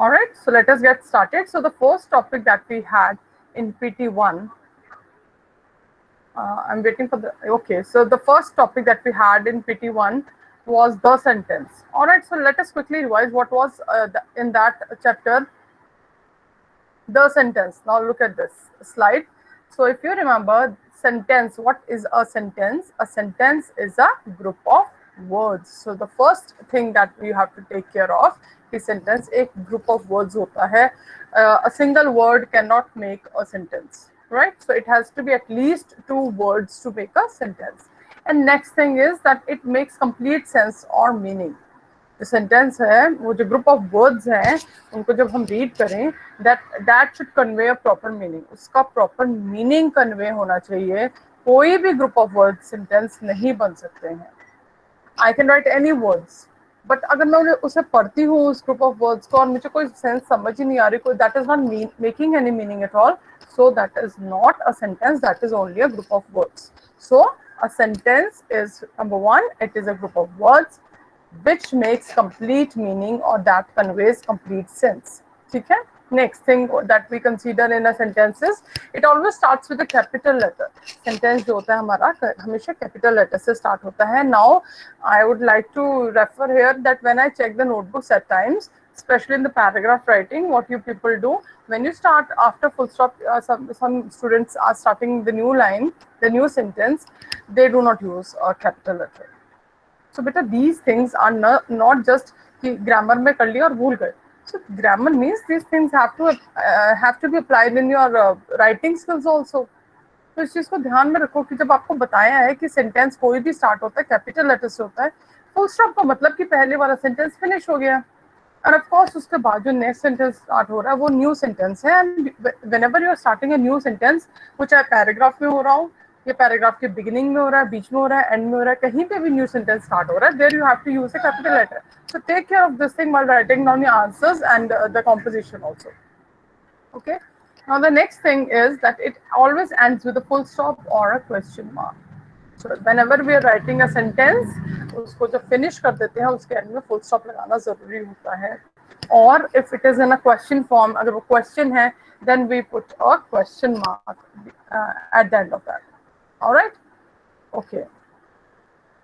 All right, so let us get started. So the first topic that we had in PT1, I'm waiting for the, okay, so the first topic that we had in PT1 was the sentence. All right, so let us quickly revise what was in that chapter, the sentence. Now look at this slide. So if you remember sentence, what is a sentence? A sentence is a group of words. So the first thing that you have to take care of is sentence एक group of words होता है. A single word cannot make a sentence, right? So it has to be at least two words to make a sentence. And next thing is that it makes complete sense or meaning. जो sentence है, वो जो group of words हैं, उनको जब हम read करें, that should convey a proper meaning. उसका प्रॉपर मीनिंग कन्वे होना चाहिए. कोई भी ग्रुप ऑफ वर्ड सेंटेंस नहीं बन सकते हैं. I can write any words, but अगर मैं उन्हें उसे पढ़ती हूँ उस ग्रुप ऑफ वर्ड्स को और मुझे कोई सेंस समझ ही नहीं आ रही, कोई that is not making any meaning at all, so that is not a sentence, that is only a group of words. So a sentence is, number one, it is a group of words which makes complete meaning or that conveys complete sense. ठीक है. Next thing that we consider in a sentence is it always starts with a capital letter. Sentence जो होता है हमारा हमेशा capital letter से start होता है. Now I would like to refer here that when I check the notebooks at times, especially in the paragraph writing, what you people do when you start after full stop, some students are starting the new line, the new sentence, they do not use a capital letter. So beta, these things are not just कि grammar में कर लिया और भूल गए. So grammar means these things have to be applied in your writing skills also. तो इस चीज को ध्यान में रखो कि जब आपको बताया है कि सेंटेंस कोई भी स्टार्ट होता है कैपिटल लेटर से होता है, फुल स्टॉप का मतलब कि पहले वाला सेंटेंस फिनिश हो गया. और ऑफ कोर्स उसके बाद जो नेक्स्ट सेंटेंस स्टार्ट हो रहा है वो न्यू सेंटेंस है. And whenever you are starting a new sentence, वो चाहे पैराग्राफ में हो रहा हो, ये पैराग्राफ के बिगिनिंग में हो रहा है, बीच में हो रहा है, एंड में हो रहा है, कहीं पे भी न्यू सेंटेंस स्टार्ट हो रहा है, there you have to use a capital letter. So take care of this thing while writing down your answers and the composition also. Okay. Now the next thing is that it always ends with a full stop or a question mark. So whenever we are writing a sentence, उसको जब finish कर देते हैं उसके end में full stop लगाना जरूरी होता है. Or if it is in a question form, अगर वो question है, then we put a question mark at the end of that. All right? Okay.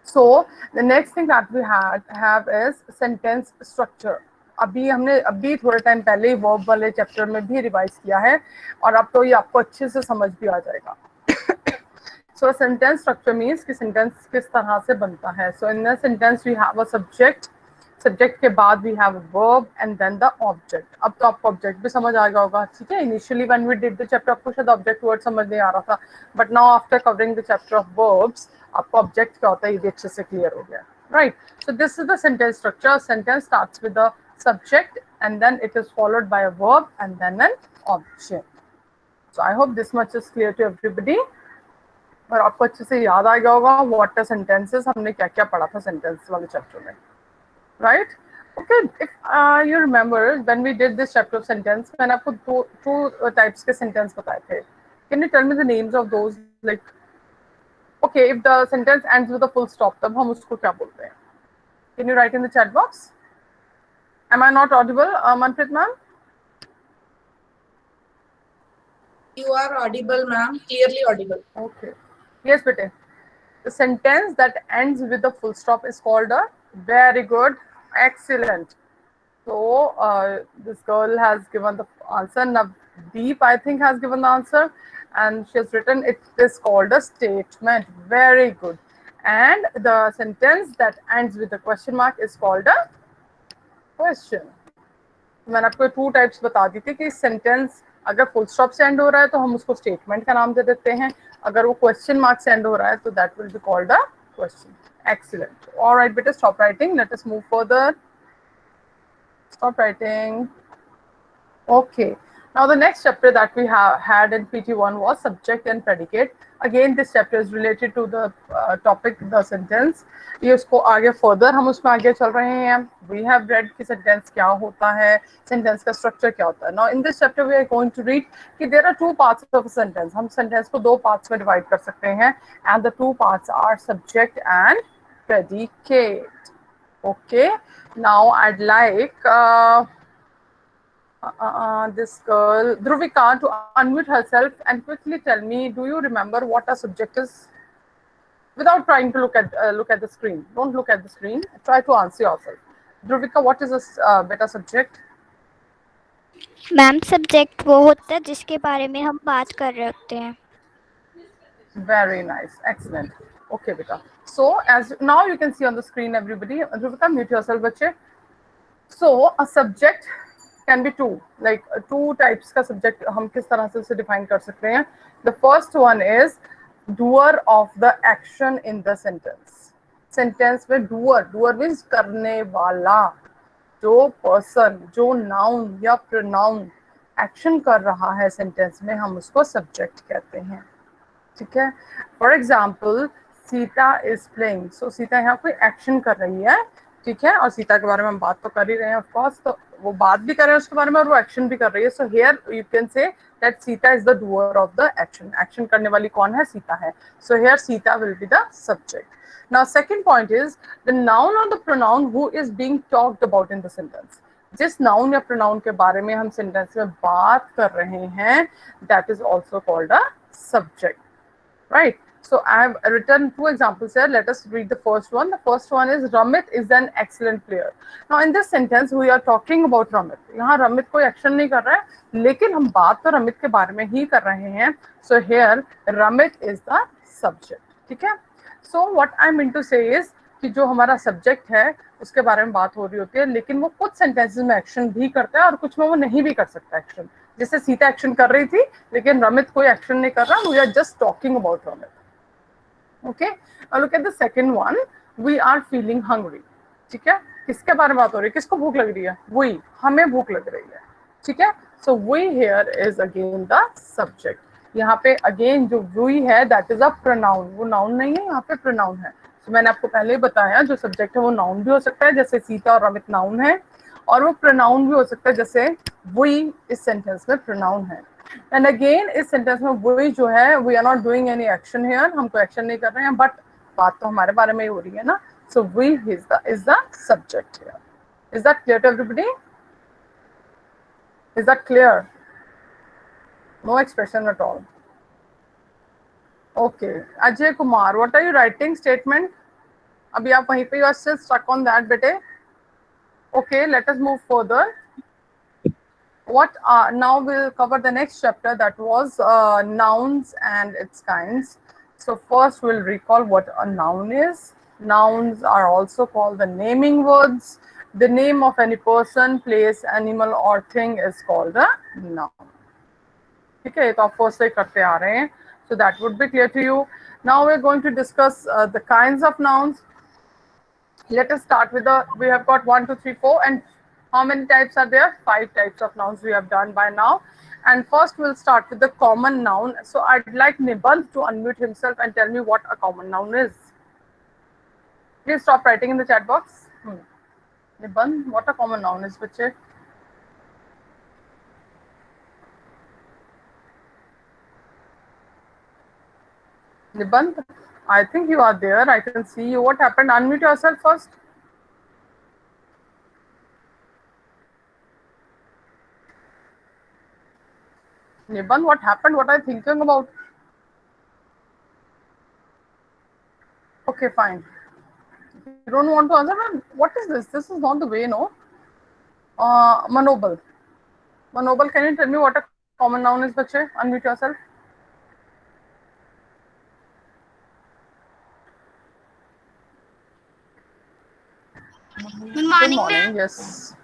So the next thing that we have is sentence structure. अभी थोड़े time पहले ही verb वाले chapter में भी revise किया है और अब तो ये आपको अच्छे से समझ भी आ जाएगा. So sentence structure means कि sentence किस तरह से बनता है. So in the sentence we have a subject, subject के बाद we have verb and then the object. अब तो आपको ऑब्जेक्ट भी समझ आ गया होगा, ठीक है. Initially when we did the chapter आपको शायद ऑब्जेक्ट वर्ड समझ नहीं आ रहा था, but now after covering the chapter of verbs आपको ऑब्जेक्ट क्या होता है ये भी अच्छे से क्लियर हो गया, right. So this is the sentence structure. Sentence starts with the subject and then it is followed by a verb and then an object. So I hope this much is clear to everybody. और आपको अच्छे से याद आ गया होगा what are sentences, हमने क्या क्या पढ़ा था सेंटेंस वाले चैप्टर में, right? Okay, if you remember when we did this chapter of sentence, मैंने आपको two types के sentence बताए थे. Can you tell me the names of those? Like, okay, if the sentence ends with a full stop, तब हम उसको क्या बोलते हैं? Can you write in the chat box? Am I not audible, Manpreet ma'am? You are audible, ma'am. Clearly audible. Okay. Yes, bete. The sentence that ends with a full stop is called a very good, excellent. So this girl has given the answer. Navdeep, I think, has given the answer, and she has written it is called a statement. Very good. And the sentence that ends with a question mark is called a question. मैंने आपको two types बता दी थी कि sentence अगर full stop से end हो रहा है तो हम उसको स्टेटमेंट का नाम दे देते हैं, अगर वो क्वेश्चन मार्क से एंड हो रहा है तो that will be called a question. Excellent. All right, better stop writing. Let us move further. Stop writing. Okay. Now the next chapter that we had in PT1 was subject and predicate. Again, this chapter is related to the topic the sentence. ये उसको आगे further हम उसमें आगे चल रहे हैं. We have read कि sentence क्या होता है, sentence का structure क्या होता है. Now in this chapter we are going to read कि there are two parts of a sentence. हम sentence को दो parts में divide कर सकते हैं, and the two parts are subject and predicate. Okay. Now I'd like this girl, Dhruvika, to unmute herself and quickly tell me, do you remember what a subject is? Without trying to look at the screen. Don't look at the screen. Try to answer yourself. Dhruvika, what is a beta subject? Ma'am subject वो होता है जिसके बारे में हम बात कर रहे होते हैं. Very nice. Excellent. Okay, beta. So as now you can see on the screen, everybody. Dhruvika, mute yourself, bache. So a subject can be two, like two types का subject हम किस तरह से उसे define कर सकते हैं. The first one is doer of the action in the sentence. Sentence में doer means करने वाला, जो person, जो noun या pronoun action कर रहा है sentence में, हम उसको subject कहते हैं. ठीक है. For example Sita is playing. So Sita यहाँ कोई एक्शन कर रही है. ठीक है. और सीता के बारे में हम बात तो कर ही रहे हैं ऑफकोर्स, तो वो बात भी कर रहे हैं उसके बारे में और वो एक्शन भी कर रही है. So here you can say that Sita is the doer of the action. Action करने वाली कौन है? सीता है. So here Sita will be the subject. Now second point is the noun और the pronoun who is being talked about in the sentence. जिस noun या pronoun के बारे में हम सेंटेंस में बात कर रहे हैं, that is also called a subject. Right. So I have written two examples here. Let us read the first one. The first one is Ramit is an excellent player. Now in this sentence we are talking about Ramit. यहाँ Ramit कोई action नहीं कर रहा है, लेकिन हम बात तो Ramit के बारे में ही कर रहे हैं. So here Ramit is the subject. ठीक है. So what I mean to say is कि जो हमारा subject है उसके बारे में बात हो रही होती है, लेकिन वो कुछ sentences में action भी करता है और कुछ में वो नहीं भी कर सकता action. जैसे सीता एक्शन कर रही थी लेकिन रमित कोई एक्शन नहीं कर रहा. We are just talking about Ramit. Okay. Look at the second one. We are feeling hungry. ठीक है. किसके बारे में बात हो रही है? किसको भूख लग रही है? वी. हमें भूख लग रही है. ठीक है. So we here is again the subject. यहाँ पे अगेन जो वी है दैट इज अ प्रोनाउन. वो नाउन नहीं है, यहाँ पे प्रोनाउन है. तो मैंने आपको पहले ही बताया जो सब्जेक्ट है वो नाउन भी हो सकता है, जैसे सीता और रमित नाउन है, और वो प्रोनाउन भी हो सकता है जैसे वी इस सेंटेंस में प्रोनाउन है. एंड अगेन इस सेंटेंस में वी जो है, we are not doing any action here. हम कोई एक्शन नहीं कर रहे हैं, बट बात तो हमारे बारे में ही हो रही है ना. So we is the subject here. Is that clear to everybody? Is that clear? No expression at all. Okay. Ajay Kumar, what are you writing statement? अभी आप वहीं पे, you are still stuck on that बेटे. Okay, let us move further. Now we'll cover the next chapter, that was nouns and its kinds. So first we'll recall what a noun is. Nouns are also called the naming words. The name of any person, place, animal or thing is called a noun. ठीक है. तो आप first से करते आ रहे हैं, so that would be clear to you. Now we're going to discuss the kinds of nouns. Let us start with we have got 1, 2, 3, 4, and how many types are there? 5 types of nouns we have done by now. And first we'll start with the common noun. So I'd like Niband to unmute himself and tell me what a common noun is. Please stop writing in the chat box. Niband, what a common noun is, bache? Niband, I think you are there. I can see you. What happened? Unmute yourself first. Niband, what happened? What are you thinking about? Okay, fine. You don't want to answer, man. What is this? This is not the way, no? Manobal. Manobal, can you tell me what a common noun is, bache? Unmute yourself. Good morning, ma'am. Yes.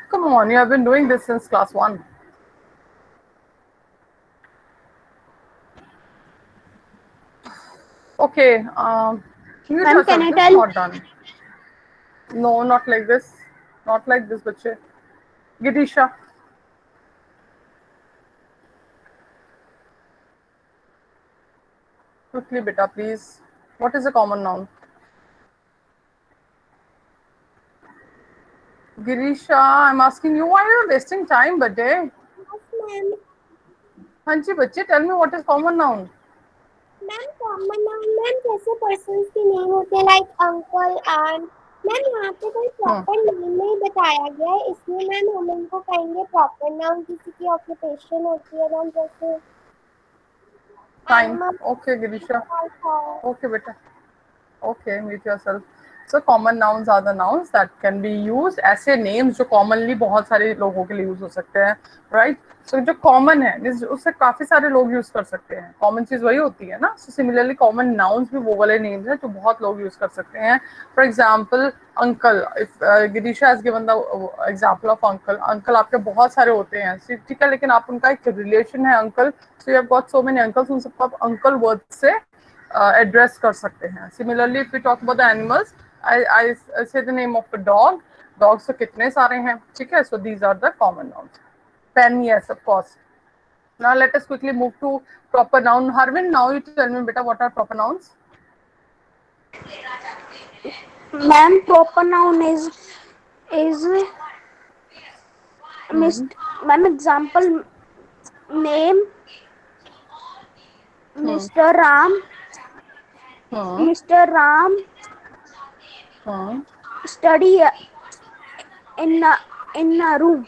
Come on, you have been doing this since class 1. Okay. Ma'am, can I tell? Not done. No, not like this. Not like this, bache. Girisha. Quickly, beta, please. What is a common noun? Girisha, I'm asking you, why are you wasting time, bete? Ma'am. Hanji, bache, tell me what is common noun? Ma'am, common noun ma'am जैसे person के name होते हैं like uncle aunt, ma'am यहाँ पे कोई proper name नहीं बताया गया है, इसलिए मैम हम उनको कहेंगे प्रॉपर नाउन। किसी की ऑक्यूपेशन होती है मैम, जैसे फाइन, एनिमल ओके गिरीशा, है। ओके बेटा, okay, mute yourself. So common nouns are the nouns that can be used, ऐसे names जो commonly बहुत सारे लोगों के लिए use हो सकते हैं, right? So जो common है उससे काफी सारे लोग use कर सकते हैं, common चीज वही होती है ना. So similarly common nouns भी वो वाले names हैं जो बहुत लोग use कर सकते हैं. For example uncle, if Girisha has given the example of uncle, uncle आपके बहुत सारे होते हैं, ठीक है, लेकिन आप उनका एक relation है uncle, so you have got so many uncles, उन सबको आप uncle word से एड्रेस कर सकते हैं. Similarly if we talk about the animals, I say the name of a dog, dogs तो कितने सारे हैं, ठीक है. So these are the common nouns. Pen, yes of course. Now let us quickly move to proper noun. Harvin, now you tell me बेटा what are proper nouns. Ma'am proper noun is ma'am example name mister Ram, mister Ram study in a room.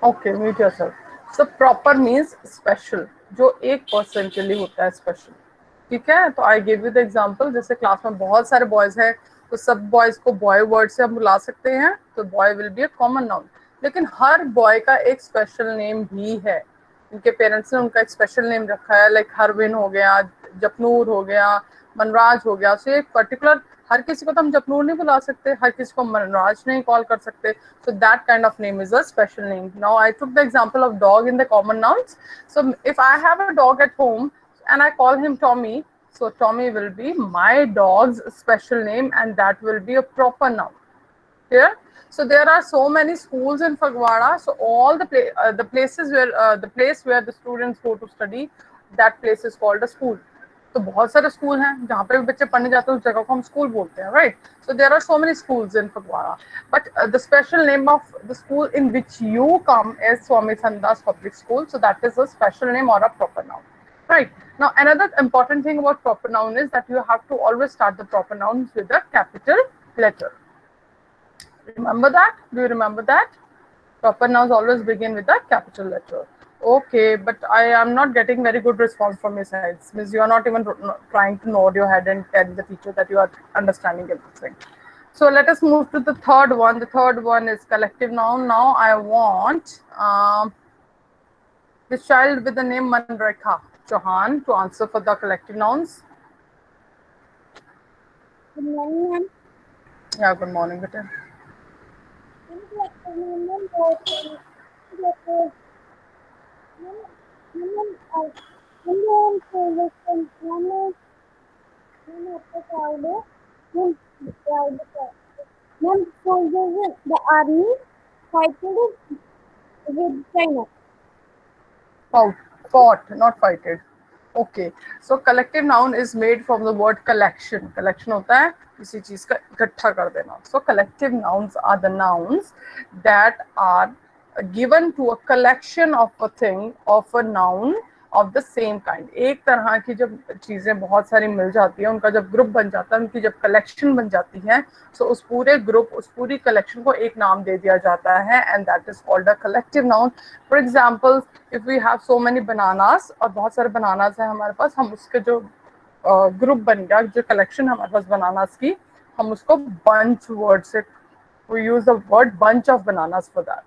Okay, mute yourself. So proper means special, जो एक person के लिए होता है special, ठीक है. तो I give you the example, जैसे क्लास में बहुत सारे बॉयज हैं तो सब बॉयज को बॉय वर्ड से हम बुला सकते हैं, तो boy will be a common noun. लेकिन हर बॉय का एक स्पेशल नेम भी है, उनके पेरेंट्स ने उनका एक स्पेशल नेम रखा है, लाइक हरविन हो गया, जपनूर हो गया, मनराज हो गया. सो एक पर्टिकुलर, हर किसी को तो हम जपनूर नहीं बुला सकते, हर किसी को मनराज नहीं कॉल कर सकते. So that kind of name is a special name. Now I took the example of dog in the common nouns. So if I have a dog at home and I call him Tommy, so Tommy will be my dog's special name and that will be a proper noun. Clear? So there are so many schools in Fagwara. So all the places where the place where the students go to study, that place is called a school. तो बहुत सारे school हैं जहाँ पे भी बच्चे पढ़ने जाते हैं, उस जगह को हम स्कूल बोलते हैं, right. So there are so many schools in Phagwara, but the special name of the school in which you come is Swami Sandas public school. So that is a special name और a proper noun, right. Now another important thing about proper noun is that you have to always start the proper nouns with a capital letter. Remember that? Do you remember that? Proper nouns always begin with a capital letter. Okay, but I am not getting very good response from your sides. Means you are not even trying to nod your head and tell the teacher that you are understanding everything. So let us move to the third one. The third one is collective noun. Now I want this child with the name Manrekha Chauhan to answer for the collective nouns. Good morning, ma'am. Yeah, good morning, beta. The army fighted with China. Fought, not fighted. Okay, so collective noun is made from the word collection. Collection होता है किसी चीज का इकट्ठा कर देना. So collective nouns are the nouns that are given to a collection of a thing, of a noun of the same kind. एक तरह की जब चीजें बहुत सारी मिल जाती हैं, उनका जब ग्रुप बन जाता है, उनकी जब कलेक्शन बन जाती है, so उस पूरे ग्रुप, उस पूरी कलेक्शन को एक नाम दे दिया जाता है, and that is called a collective noun. For example, if we have so many bananas, और बहुत सारे bananas हैं हमारे पास, हम उसके जो ग्रुप बन गया, जो कलेक्शन हमारे पास बनानास की, हम उसको bunch word से, we use the word bunch of bananas for that,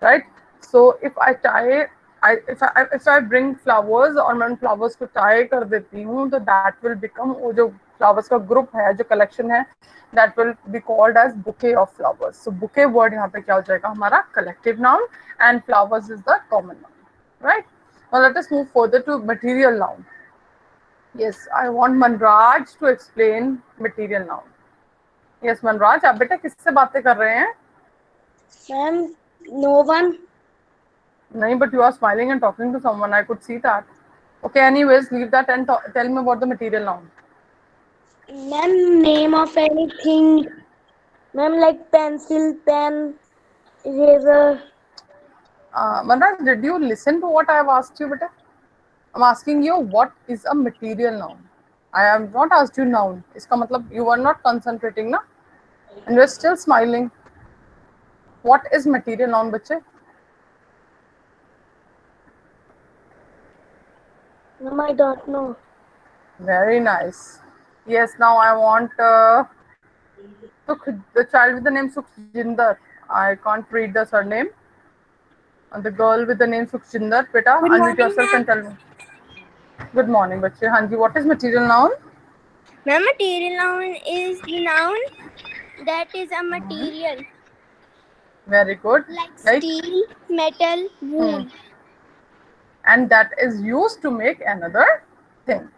right? So if I tie, if I bring flowers और मैं उन flowers को tie कर देती हूँ, तो that will become, वो जो flowers का group है, जो collection है, that will be called as bouquet of flowers. So bouquet word यहाँ पे क्या हो जाएगा हमारा collective noun, and flowers is the common noun, right? Now let us move further to material noun. Yes, I want Manraj to explain material noun. Yes, Manraj, आप बेटा किससे बातें कर रहे हैं? Ma'am, no one. नहीं, but you are smiling and talking to someone. I could see that. Okay, anyways, leave that and tell me about the material noun. Ma'am, name of anything. Ma'am, like pencil, pen, eraser. Manraj, did you listen to what I have asked you, beta? I'm asking you what is a material noun. I have not asked you noun. इसका मतलब you are not concentrating ना, and you're still smiling. What is material noun, बच्चे? Ma'am, I don't know. Very nice. Yes, now I want the child with the name Sukhjinder. I can't read the surname. And the girl with the name Sukhjinder. Beta, Good unmute morning, yourself and tell me. Good morning, बच्चे. हाँ जी, what is material noun? Ma'am, material noun is the noun that is a material Very good. like steel, metal, wood. And that is used to make another thing.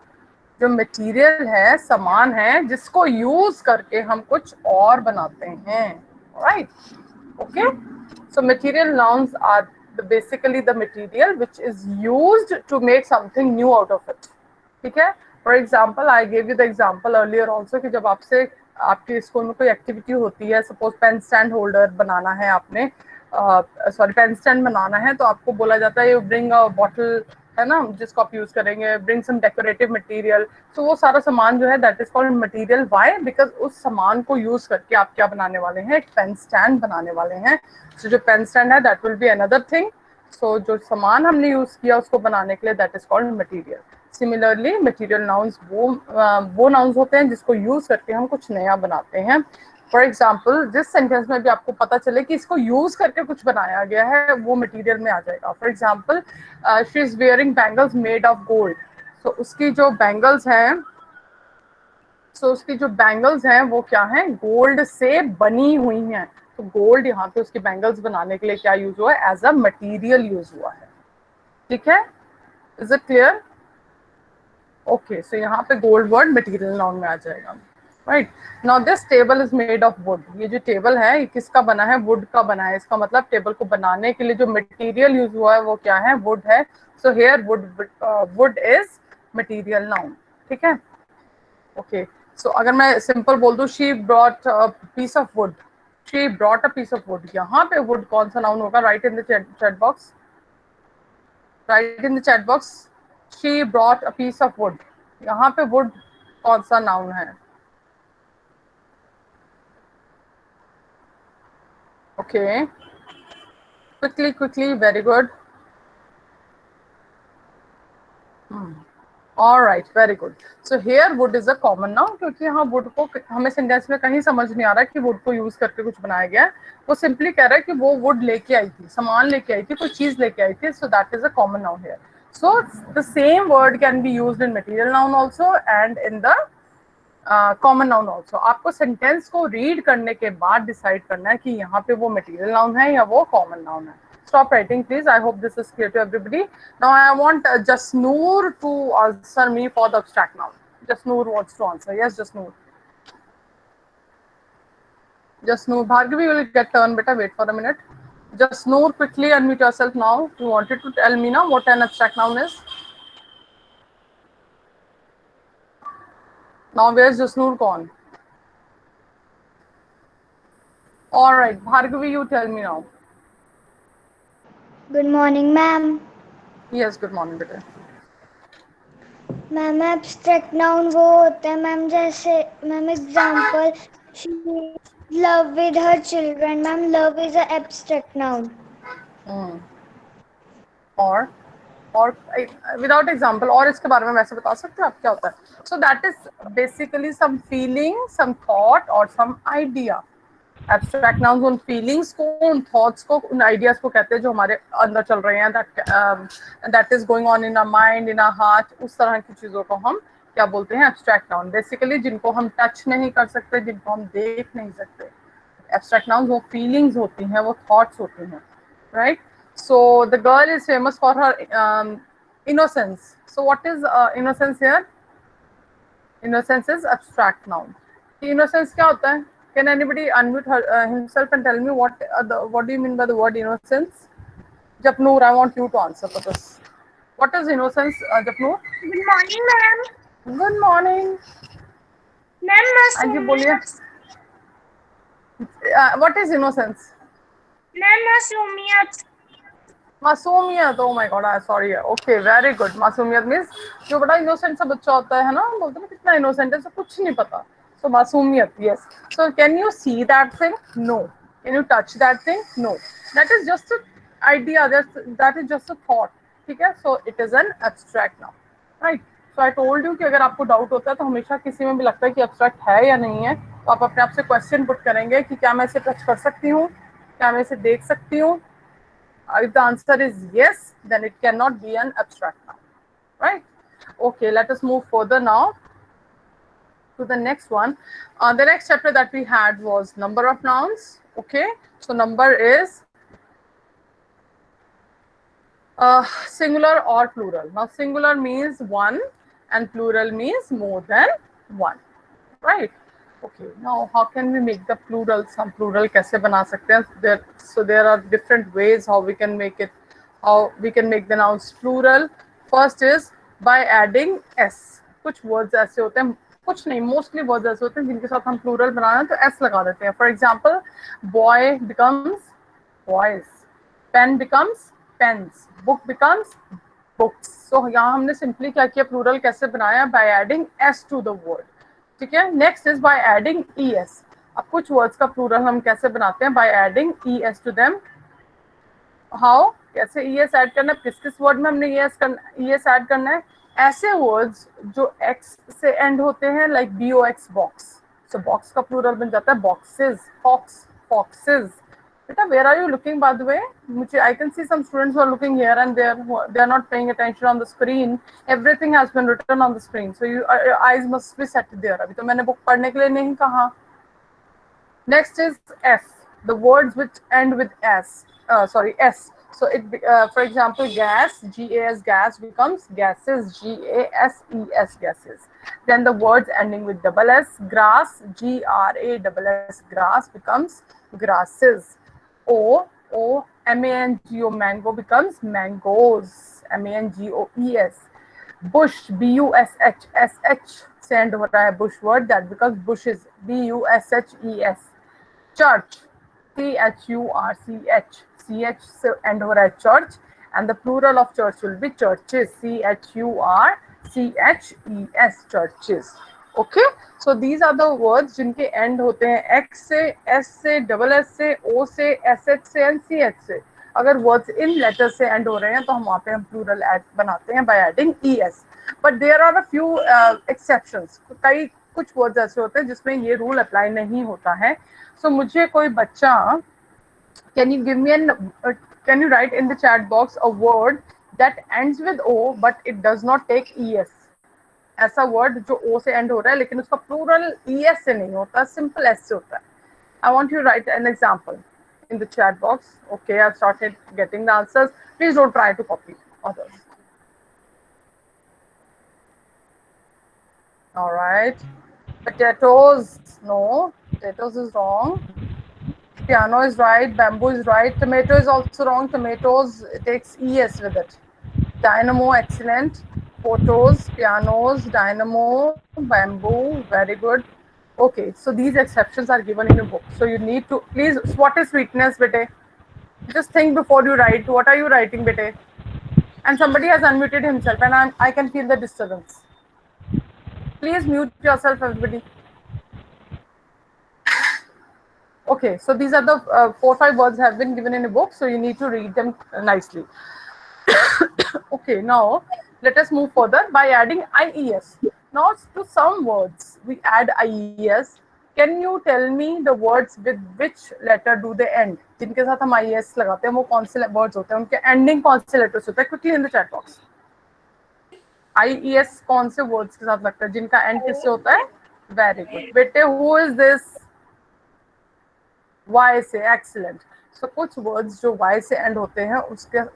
जो material है, सामान है, जिसको use करके हम कुछ और बनाते हैं. Right? Okay. So material nouns are basically the material which is used to make something new out of it. ठीक है? For example, I gave you the example earlier also कि जब आपसे आपके स्कूल में कोई एक्टिविटी होती है, सपोज पेन स्टैंड होल्डर बनाना है आपने, सॉरी पेन स्टैंड बनाना है, तो आपको बोला जाता है यू ब्रिंग अ बॉटल, है ना, जिसको आप यूज करेंगे, ब्रिंग सम डेकोरेटिव मटेरियल. तो वो सारा सामान जो है that is called material. Why? Because उस सामान को यूज करके आप क्या बनाने वाले हैं? एक पेन स्टैंड बनाने वाले हैं. सो जो पेन स्टैंड है that will be another thing. So जो सामान हमने यूज किया उसको बनाने के लिए that is called material. Similarly material nouns वो नाउन्स होते हैं जिसको यूज करके हम कुछ नया बनाते हैं. फॉर एग्जाम्पल, जिस सेंटेंस में भी आपको पता चले कि इसको यूज करके कुछ बनाया गया है, वो मटेरियल में आ जाएगा. For example, she is wearing bangles made of gold. So उसकी जो बैंगल्स हैं, वो क्या हैं? गोल्ड से बनी हुई हैं. तो गोल्ड यहाँ पे उसकी बैंगल्स बनाने के लिए क्या यूज हुआ है? एज अ मटीरियल यूज हुआ है. ठीक है? Is it clear? ओके, सो यहाँ पे गोल्ड वर्ड मटीरियल नाउन में आ जाएगा. Right. Now this table is made of would. ये जो टेबल है ये किसका बना है? वुड का बना है. इसका मतलब टेबल को बनाने के लिए जो मटेरियल यूज हुआ है वो क्या है? वुड है. So here wood is material noun. ठीक है? ओके. सो अगर मैं सिंपल बोल दूं, she brought a piece of wood. She brought a piece of wood. यहाँ पे वुड कौन सा नाउन होगा? Write in the chat box. Write in the chat box. She brought a piece of wood. यहाँ पे wood कौन सा noun है? Okay. Quickly. Very good. All right. Very good. So here wood is a common noun, क्योंकि यहाँ wood को हमें sentence में कहीं समझ नहीं आ रहा है कि wood को यूज करके कुछ बनाया गया है. वो सिंपली कह रहा है कि वो wood लेके आई थी, सामान लेके आई थी, कोई चीज लेके आई थी. So that is a common noun here. So the same word can be used in material noun also and in the common noun also. आपको सेंटेंस को रीड करने के बाद डिसाइड करना है कि यहाँ पे वो मटेरियल नाउन है या वो कॉमन नाउन है. Stop writing, please. I hope this is clear to everybody. Now I want Jasnoor to answer me for the abstract noun. Jasnoor wants to answer. Yes, Jasnoor. Bhargavi will get turn. Beta, wait for a minute. Jasnoor, quickly unmute yourself now. You wanted to tell me now what an abstract noun is. Now where's Jasnoor gone? All right, Bhargavi, you tell me now. Good morning, ma'am. Yes, good morning, beta. Ma'am abstract noun वो होते हैं ma'am, जैसे ma'am example she love with her children. Ma'am love is a abstract noun. और without example और इसके बारे में वैसे बता सकते हैं आप क्या होता है? So that is basically some feeling, some thought और सम आइडिया. एब्स्ट्रैक्ट नाउन्स उन फीलिंग्स को, उन थॉट्स को, उन आइडियाज को कहते हैं जो हमारे अंदर चल रहे हैं, that is going on in our mind, in our heart. उस तरह की चीजों को हम क्या बोलते हैं? Abstract noun. बेसिकली जिनको हम टच नहीं कर सकते, जिनको हम देख नहीं सकते. एब्स्ट्रैक्ट नाउन्स वो फीलिंग्स होती हैं, वो थॉट्स होती हैं. Right? So the girl is famous for her innocence. So what is innocence here? Innocence is abstract noun. Innocence क्या होता है? Can anybody unmute himself and tell me what do you mean by the word innocence? Japnoor, I want you to answer for this. What is innocence, Japnoor? Good morning, ma'am. Good morning. Ma'am, हाँ जी बोलिए. What is innocence? Ma'am, मासूमियत. मासूमियत, oh my god, I sorry, okay, very good. मासूमियत means जो बड़ा innocent सा बच्चा होता है ना, बोलते हैं ना कितना इनोसेंट है, उसे कुछ नहीं पता. So मासूमियत, yes. So can you see that thing? No. Can you touch that thing? No. That is just an idea. That is just a thought. ठीक है? So it is an abstract now, right? So I told you कि अगर आपको doubt होता है तो हमेशा किसी में भी लगता है कि abstract है या नहीं है, तो आप अपने आप से क्वेश्चन पुट करेंगे कि क्या मैं इसे टच कर सकती हूँ, क्या मैं इसे देख सकती हूँ. If the answer is yes, then it cannot be an abstract noun, right? Okay, let us move further now to the next one. The next chapter that we had was number of nouns. Okay, so number is singular or plural. Now singular means one and plural means more than one, right? Okay, now how can we make the plural? Some plural कैसे बना सकते हैं? So there are different ways how we can make it, how we can make the nouns plural. First is by adding s. कुछ words ऐसे होते हैं, कुछ नहीं, mostly words ऐसे होते हैं जिनके साथ हम plural बनाना है तो s लगा देते हैं. For example, boy becomes boys, pen becomes pens, book becomes books. So यहाँ हमने simply क्या किया, plural कैसे बनाया? By adding s to the word. ठीक है. Next is by adding es. अब कुछ वर्ड्स का प्लूरल हम कैसे बनाते हैं? By adding es to them. How? कैसे es ऐड करना है? किस किस वर्ड में हमने es ऐड करना है? ऐसे वर्ड्स जो x से एंड होते हैं, like box, box. So box का प्लूरल बन जाता है boxes, fox, foxes. Beta, where are you looking, by the way? I can see some students who are looking here and they are not paying attention on the screen. Everything has been written on the screen, so your eyes must be set there. अभी तो मैंने book पढ़ने के लिए नहीं कहा. Next is F. The words which end with S. S. So for example, gas, G-A-S, gas becomes gases, G-A-S-E-S, gases. Then the words ending with double S, grass, G-R-A-S-S, grass becomes grasses. M-A-N-G-O, mango becomes mangoes, M-A-N-G-O-E-S. Bush, B-U-S-H, S-H से end हो रहा है bush word, that becomes bushes, B-U-S-H-E-S. Church, C-H-U-R-C-H, C-H से end हो रहा है church, and the plural of church will be churches, C-H-U-R-C-H-E-S, churches. Okay, so these are the words जिनके end होते हैं x से, s से, double s से, o से, sh से and ch से. अगर words in letters से end हो रहे हैं तो हम वहाँ पे हम plural add बनाते हैं by adding es. But there are a few exceptions. कई कुछ words ऐसे होते हैं जिसमें ये rule apply नहीं होता है. So मुझे कोई बच्चा, can you write in the chat box a word that ends with o but it does not take es? ऐसा वर्ड जो ओ से एंड हो रहा है लेकिन उसका प्लूरल es से नहीं होता, सिंपल s से होता है. I want you to write an example in the chat box. Okay, I've started getting the answers. Please don't try to copy others. All right. Potatoes. No, potatoes is wrong. Piano is right. Bamboo is right. Tomato is also wrong. Tomatoes, it takes es with it. Dynamo, excellent. Photos, pianos, dynamo, bamboo, very good. Okay, so these exceptions are given in your book. So you need to, please, what is sweetness, bete? Just think before you write. What are you writing, bete? And somebody has unmuted himself and I can feel the disturbance. Please mute yourself, everybody. Okay, so these are the 4 or 5 words have been given in a book, so you need to read them nicely. Okay, now let us move further by adding IES. Now to some words we add IES. Can you tell me the words with which letter do they end? जिनके साथ हम IES लगाते हैं वो कौन से words होते हैं, उनके ending कौन से letters होते हैं? Quickly in the chat box. IES कौन से words के साथ लगता है जिनका end किससे होता है? Very good. बेटे, who is this? Y से, excellent. So कुछ words जो Y से end होते हैं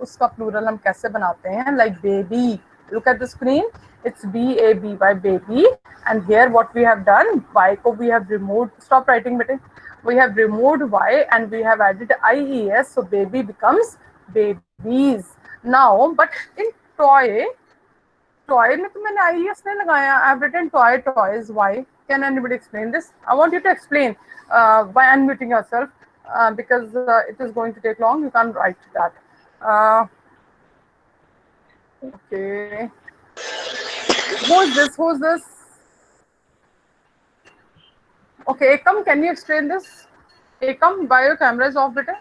उसका plural हम कैसे बनाते हैं? Like baby. Look at the screen. It's B-A-B-Y, baby. And here what we have done, Y को we have removed. Stop writing, bete. We have removed Y and we have added IES. So baby becomes babies. Now, but in toy में तो मैंने IES नहीं लगाया. I've written toys. Why? Can anybody explain this? I want you to explain by unmuting yourself because it is going to take long. You can't write that. Okay. Who's this? Who's this? Okay, Ekam, can you explain this? Ekam, why your camera is off, beta?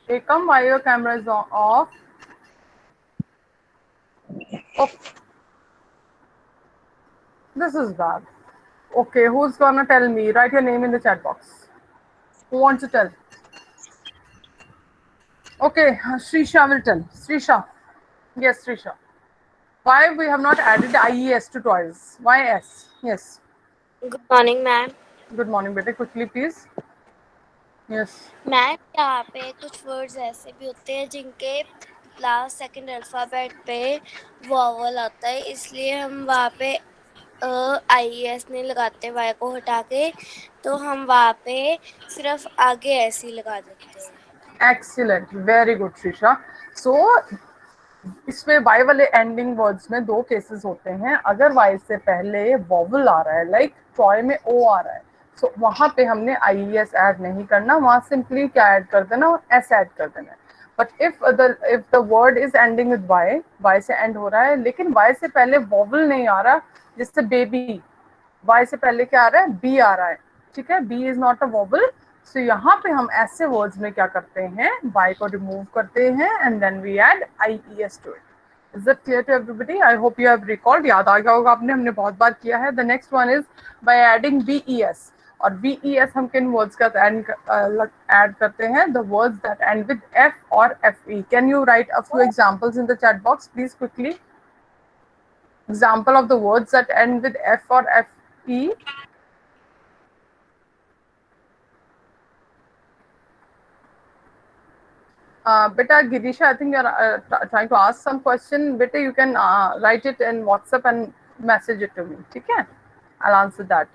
Ekam, why your camera is off? Oh, this is bad. Okay, who's gonna tell me? Write your name in the chat box. Who wants to tell? Okay, Srisha will tell. Srisha. Yes, Srisha. Why we have not added IES to toys? Why S? Yes. Good morning, ma'am. Good morning, beta. Quickly, please. Yes. Ma'am यहाँ पे कुछ words ऐसे भी होते हैं जिनके last second alphabet पे vowel आता है, इसलिए हम वहाँ पे IES नहीं लगाते वाई को हटा के, तो हम वहाँ पे सिर्फ आगे ऐसे ही लगा देते हैं. Excellent. Very good, Srisha. So, इसमें वाई वाले एंडिंग वर्ड्स में दो केसेस होते हैं. अगर वाई से पहले वॉवल आ रहा है, लाइक टॉय में ओ आ रहा है, सो वहां पे हमने IES ऐड नहीं करना, वहां सिंपली क्या ऐड कर देना, एस ऐड कर देना. But if the word is ending with Y से एंड हो रहा है, लेकिन वाई से पहले वॉवल नहीं आ रहा, जिससे बेबी, वाई से पहले क्या आ रहा है, बी आ रहा है. ठीक है, B is not a vowel. So यहाँ पे हम ऐसे वर्ड्स में क्या करते हैं, वाई को रिमूव करते हैं and then we add IES to it. Is that clear to everybody? I hope you have recalled. याद आ गया होगा आपने, हमने बहुत बार किया है. The next one is by adding VES. और VES हम किन words का add करते हैं? The words that end with F or FE. Can you write a few examples in the chat box, please, quickly? Example of the words that end with F or FE. Beta Girisha, I think you're trying to ask some question. Beta, you can write it in WhatsApp and message it to me. Okay, I'll answer that,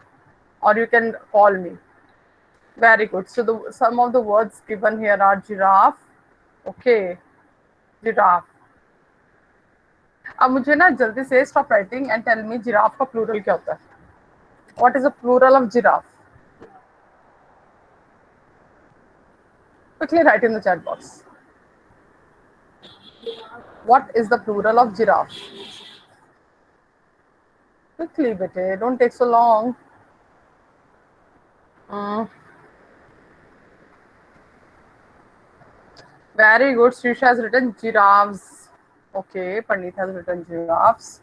or you can call me. Very good. So some of the words given here are giraffe. Okay, giraffe. अब मुझे ना जल्दी से stop writing and tell me giraffe का plural क्या होता है? What is the plural of giraffe? Quickly write in the chat box. What is the plural of giraffe? Quickly, bete, don't take so long. Very good. Srisha has written giraffes. Okay, Pandit has written giraffes.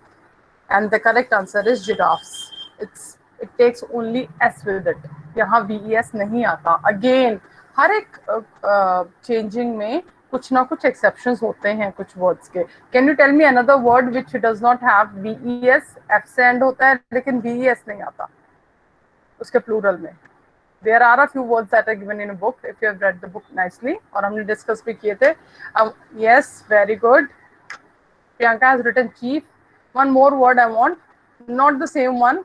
And the correct answer is giraffes. It takes only S with it. यहाँ VES नहीं आता. Again, हर एक changing में कुछ ना कुछ exceptions होते हैं कुछ words के. Can you tell me another word which does not have VES? F से end होता है लेकिन VES नहीं आता उसके plural में. There are a few words that are given in a book if you have read the book nicely. और हमने discuss भी किए थे. Yes, very good. Priyanka has written chief. One more word I want, not the same one.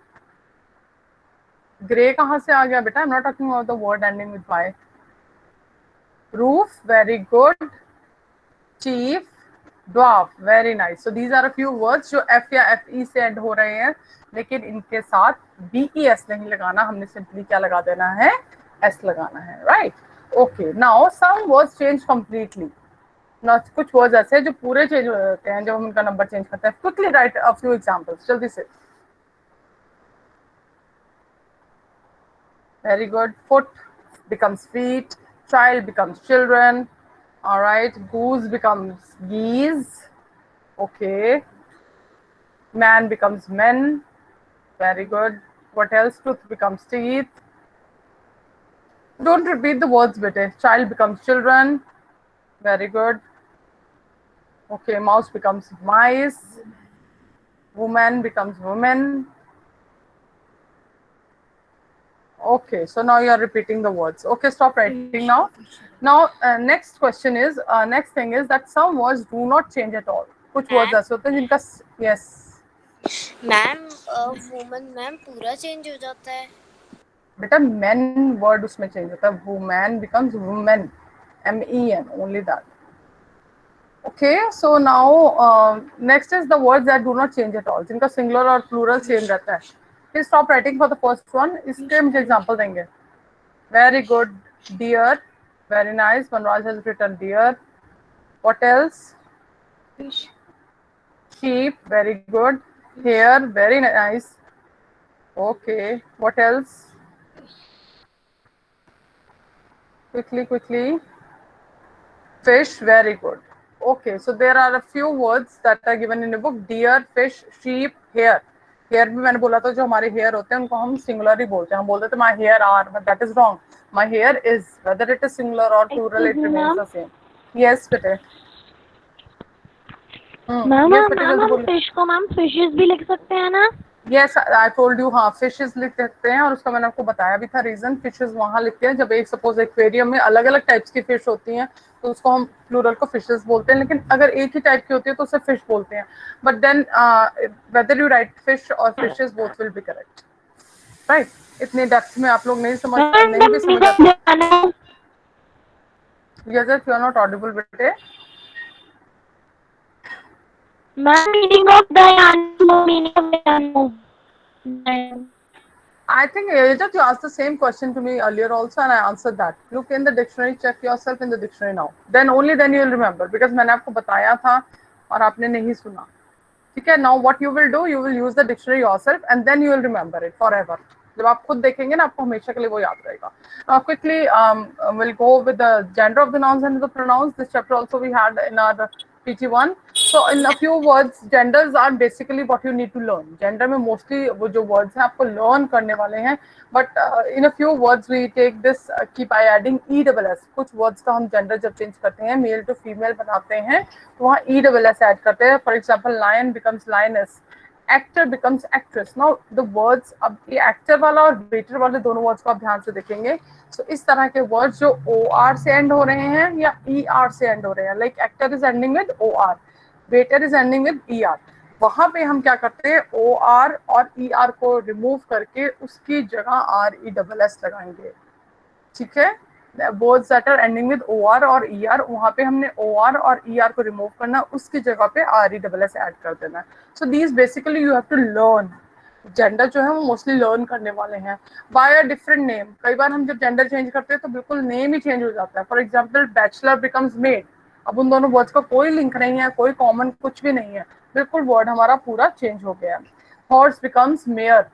Grey कहाँ से आ गया बेटा? I'm not talking about the word ending with Y. Roof, very good. Chief, dwarf, very nice. So these are a few words जो F या FE से end हो रहे हैं, लेकिन इनके साथ BES नहीं लगाना, हमने simply क्या लगा देना है? S लगाना है, right? Okay. Now some words change completely. Now कुछ words ऐसे हैं जो पूरे change हो जाते हैं जब हम उनका number change करते हैं. Quickly write a few examples. जल्दी से. Very good. Foot becomes feet. Child becomes children. All right. Goose becomes geese. Okay. Man becomes men. Very good. What else? Tooth becomes teeth. Don't repeat the words, bete. Child becomes children. Very good. Okay. Mouse becomes mice. Woman becomes women. Okay, so now you are repeating the words. Okay, stop writing now. Now, next question is, next thing is that some words do not change at all. कुछ words ऐसे होते हैं जिनका yes. Ma'am woman ma'am पूरा change हो जाता है. बेटा men word उसमें change होता है. Woman becomes woman. MEN, only that. Okay, so now next is the words that do not change at all. जिनका singular और plural same रहता है. Please stop writing for the first one. इसके मुझे example देंगे. Very good. Deer. Very nice. Manraj has written deer. What else? Fish. Sheep. Very good. Hare. Very nice. Okay. What else? Quickly. Fish. Very good. Okay. So there are a few words that are given in the book. Deer, fish, sheep, hare. Hare भी मैंने बोला था जो हमारे hair होते हैं उनको हम सिंगुलर ही बोलते हैं. हम बोलते थे my hair are, but that is wrong. My hair is, whether it is singular और plural it remains the same. Yes बेटे. मैम यस बेटे मैम जल्दी हम बोलिए. फिश को मैम फिशेस भी लिख सकते हैं ना? Yes I told you. हाँ, फिशेस लिख सकते हैं और उसका मैंने आपको बताया भी था रीजन. फिशेस वहां लिखते हैं जब एक सपोज एक्वेरियम में अलग अलग टाइप्स की फिश होती हैं तो उसको हम प्लूरल को फिशेस बोलते हैं, लेकिन अगर एक ही टाइप की होती है तो उसे फिश बोलते हैं. But then whether you write fish और fishes both will be correct. Right. इतनी डेप्थ में आप लोग नहीं भी समझ आते. Yes you are not audible बेटे. मैम मीनिंग ऑफ दयानु, मीनिंग ऑफ दयानु. I think Ajat, you asked the same question to me earlier also, and I answered that. Look in the dictionary, check yourself in the dictionary now. Then only then you will remember, because मैंने आपको बताया था और आपने नहीं सुना. ठीक है. Now what you will do, you will use the dictionary yourself, and then you will remember it forever. जब आप खुद देखेंगे ना आपको हमेशा के लिए वो याद रहेगा. Now quickly we'll go with the gender of the nouns and the pronouns. This chapter also we had in our PT1. So in a few words, genders are basically what you need to learn. Gender में mostly वो जो words हैं आपको learn करने वाले हैं. But in a few words we take this की by adding ESS. कुछ words का हम gender जब change करते हैं male to female बनाते हैं तो वहाँ ESS add करते हैं. For example, lion becomes lioness. Actor becomes actress. Now the words, अब ये actor वाला और waiter वाले दोनों words को आप ध्यान से देखेंगे. So इस तरह के words जो OR से end हो रहे हैं या ER से end हो रहे हैं, like actor is ending with OR, waiter is ending with ER. वहां पे हम क्या करते हैं OR और ER को रिमूव करके उसकी जगह RESS लगाएंगे. ठीक है. Words that are ending with OR और ER, वहाँ पे हमने OR और ER को रिमूव करना, उसकी जगह पे RESS ऐड कर देना. So these basically you have to learn. Gender जो है वो मोस्टली लर्न करने वाले हैं. By a different name. कई बार हम जब जेंडर चेंज करते हैं तो बिल्कुल नेम ही चेंज हो जाता है. For example bachelor becomes made. अब उन दोनों वर्ड्स का कोई लिंक नहीं है, कोई कॉमन कुछ भी नहीं है, बिल्कुल वर्ड हमारा पूरा चेंज हो गया. Horse becomes mayor.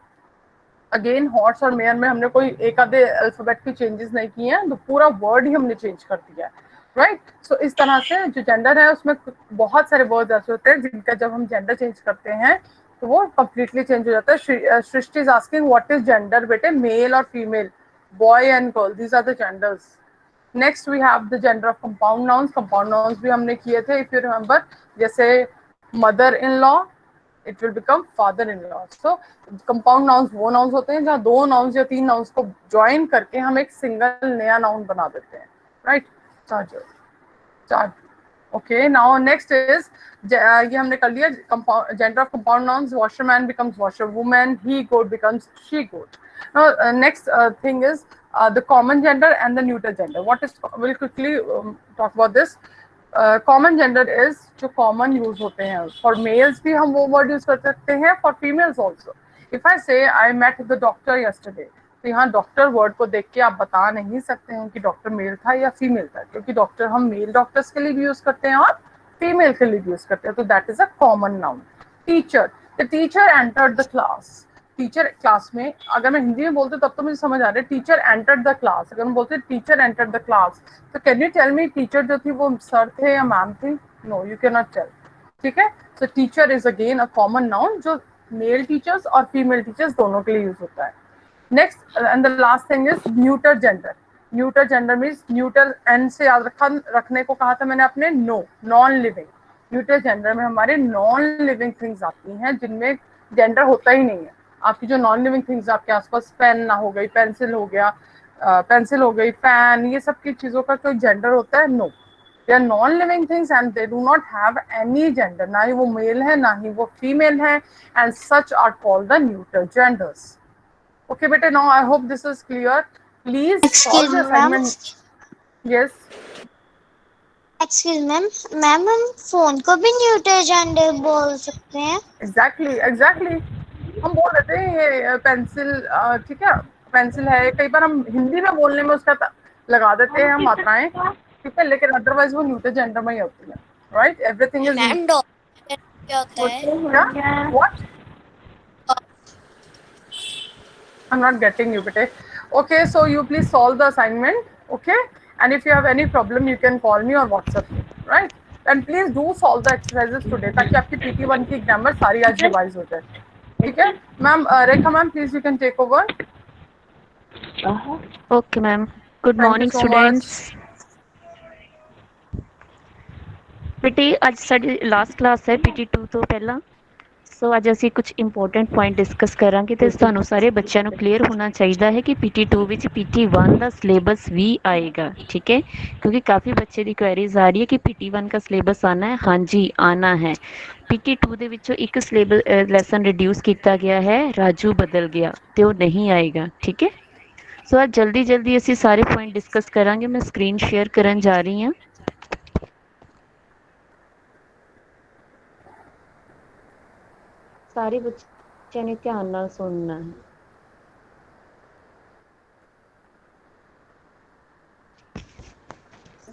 Again horse और मेयर में हमने कोई एक आधे अल्फाबेट की चेंजेस नहीं किए हैं, तो पूरा वर्ड ही हमने चेंज कर दिया है. राइट. सो इस तरह से जो जेंडर है उसमें बहुत सारे वर्ड्स ऐसे होते हैं जिनका जब हम जेंडर चेंज करते हैं तो वो कंप्लीटली चेंज हो जाता है. Srishti is asking what is gender बेटे. मेल और female, boy and girl, these are the genders. Next we have the gender of compound nouns. कंपाउंड नाउन्स भी हमने किए थे इफ यू रिमेंबर. जैसे mother in law, it will become father in law. So compound nouns वो nouns होते हैं जहाँ दो नाउन्स या तीन नाउन्स को ज्वाइन करके हम एक सिंगल नया नाउन बना देते हैं. Right. Charger. Okay. Now next is, ये हमने कर लिया gender of compound nouns. Washerman becomes washer woman. He goat becomes she goat. Now next thing is the common gender and the neuter gender. What is, we'll quickly talk about this. Common gender is जो common use होते हैं. For males भी हम वो word use कर सकते हैं, for females also. If I say I met the doctor yesterday, तो यहाँ डॉक्टर वर्ड को देख के आप बता नहीं सकते हैं कि डॉक्टर मेल था या फीमेल था, क्योंकि डॉक्टर हम मेल डॉक्टर्स के लिए भी यूज करते हैं और फीमेल के लिए भी यूज करते हैं. तो that is a common noun. Teacher. The teacher entered the class. Teacher class में, अगर मैं हिंदी में बोलते तब तो मुझे समझ आ रहा है. Teacher entered the class. अगर हम बोलते टीचर एंटर्ड द क्लास, तो can you tell me teacher जो थी वो सर थे या मैम थी? No, you can not tell. ठीक है. So teacher is again a common noun जो मेल टीचर्स और फीमेल टीचर्स दोनों के लिए यूज होता है. Next and the last thing is neuter gender. Neuter gender means, neuter N से याद रखने को कहा था मैंने अपने, no, non living. Neuter gender में हमारे नॉन लिविंग थिंग्स आती हैं जिनमें जेंडर होता ही नहीं है. आपकी जो नॉन लिविंग थिंग्स आपके आसपास, पेन ना हो गई, पेंसिल हो गया, पेंसिल हो गई, फैन, ये सब की चीजों का कोई जेंडर होता है? No. They are non living things and they do not have any gender. ना ही वो मेल है ना ही वो फीमेल है, and such are called the neuter genders. Okay, beta, now I hope this is clear. Please solve the assignment. Yes. Excuse ma'am हम phone को भी न्यूटर जेंडर बोल सकते हैं? Exactly. हम बोल देते हैं ये पेंसिल, ठीक है, पेंसिल है, कई बार हम हिंदी में बोलने में उसका लगा देते हैं हम मात्राएं, ठीक है, लेकिन अदरवाइज वो न्यूटन जेंडर में ही होती है, right? Everything is ma'am dollar क्या होता है? क्या, what? I'm not getting you, bete. Okay, so you please solve the assignment, okay? And if you have any problem, you can call me or WhatsApp me, right? And please do solve the exercises today, ताकि आपकी PT1 की grammar सारी आज revise हो जाए, ठीक है? Ma'am, Rekha ma'am, please you can take over. Okay, ma'am. Good Thank you morning, so students. PT ਅੱਜ ਸਾਡੀ ਲਾਸਟ ਕਲਾਸ ਹੈ PT2 ਤੋਂ ਪਹਿਲਾਂ। ਸੋ ਅੱਜ ਅਸੀਂ ਕੁਝ ਇੰਪੋਰਟੈਂਟ ਪੁਆਇੰਟ ਡਿਸਕਸ ਕਰਾਂਗੇ ਤੇ ਤੁਹਾਨੂੰ ਸਾਰੇ ਬੱਚਿਆਂ ਨੂੰ ਕਲੀਅਰ ਹੋਣਾ ਚਾਹੀਦਾ ਹੈ ਕਿ PT2 ਵਿੱਚ PT1 ਦਾ ਸਿਲੇਬਸ ਵੀ ਆਏਗਾ, ਠੀਕ ਹੈ? क्योंकि काफ़ी बच्चे ਦੀ ਕੁਐਰੀਜ਼ ਆ ਰਹੀ ਹੈ ਕਿ PT1 का ਸਿਲੇਬਸ ਆਣਾ ਹੈ। ਹਾਂਜੀ ਆਣਾ ਹੈ। PT2 ਦੇ ਵਿੱਚੋਂ ਇੱਕ ਸਿਲੇਬਸ ਲੈਸਨ ਰਿਡਿਊਸ ਕੀਤਾ ਗਿਆ ਹੈ, ਰਾਜੂ ਬਦਲ ਗਿਆ, ਤੇ ਉਹ ਨਹੀਂ ਆਏਗਾ, ਠੀਕ ਹੈ? ਸੋ ਅੱਜ ਜਲਦੀ ਜਲਦੀ ਅਸੀਂ ਸਾਰੇ ਪੁਆਇੰਟ ਡਿਸਕਸ ਕਰਾਂਗੇ। ਮੈਂ ਸਕਰੀਨ ਸ਼ੇਅਰ ਕਰਨ ਜਾ ਰਹੀ ਹਾਂ। ਸਾਰੇ ਬੱਚਿਆਂ ਨੇ ਧਿਆਨ ਨਾਲ ਸੁਣਨਾ ਹੈ।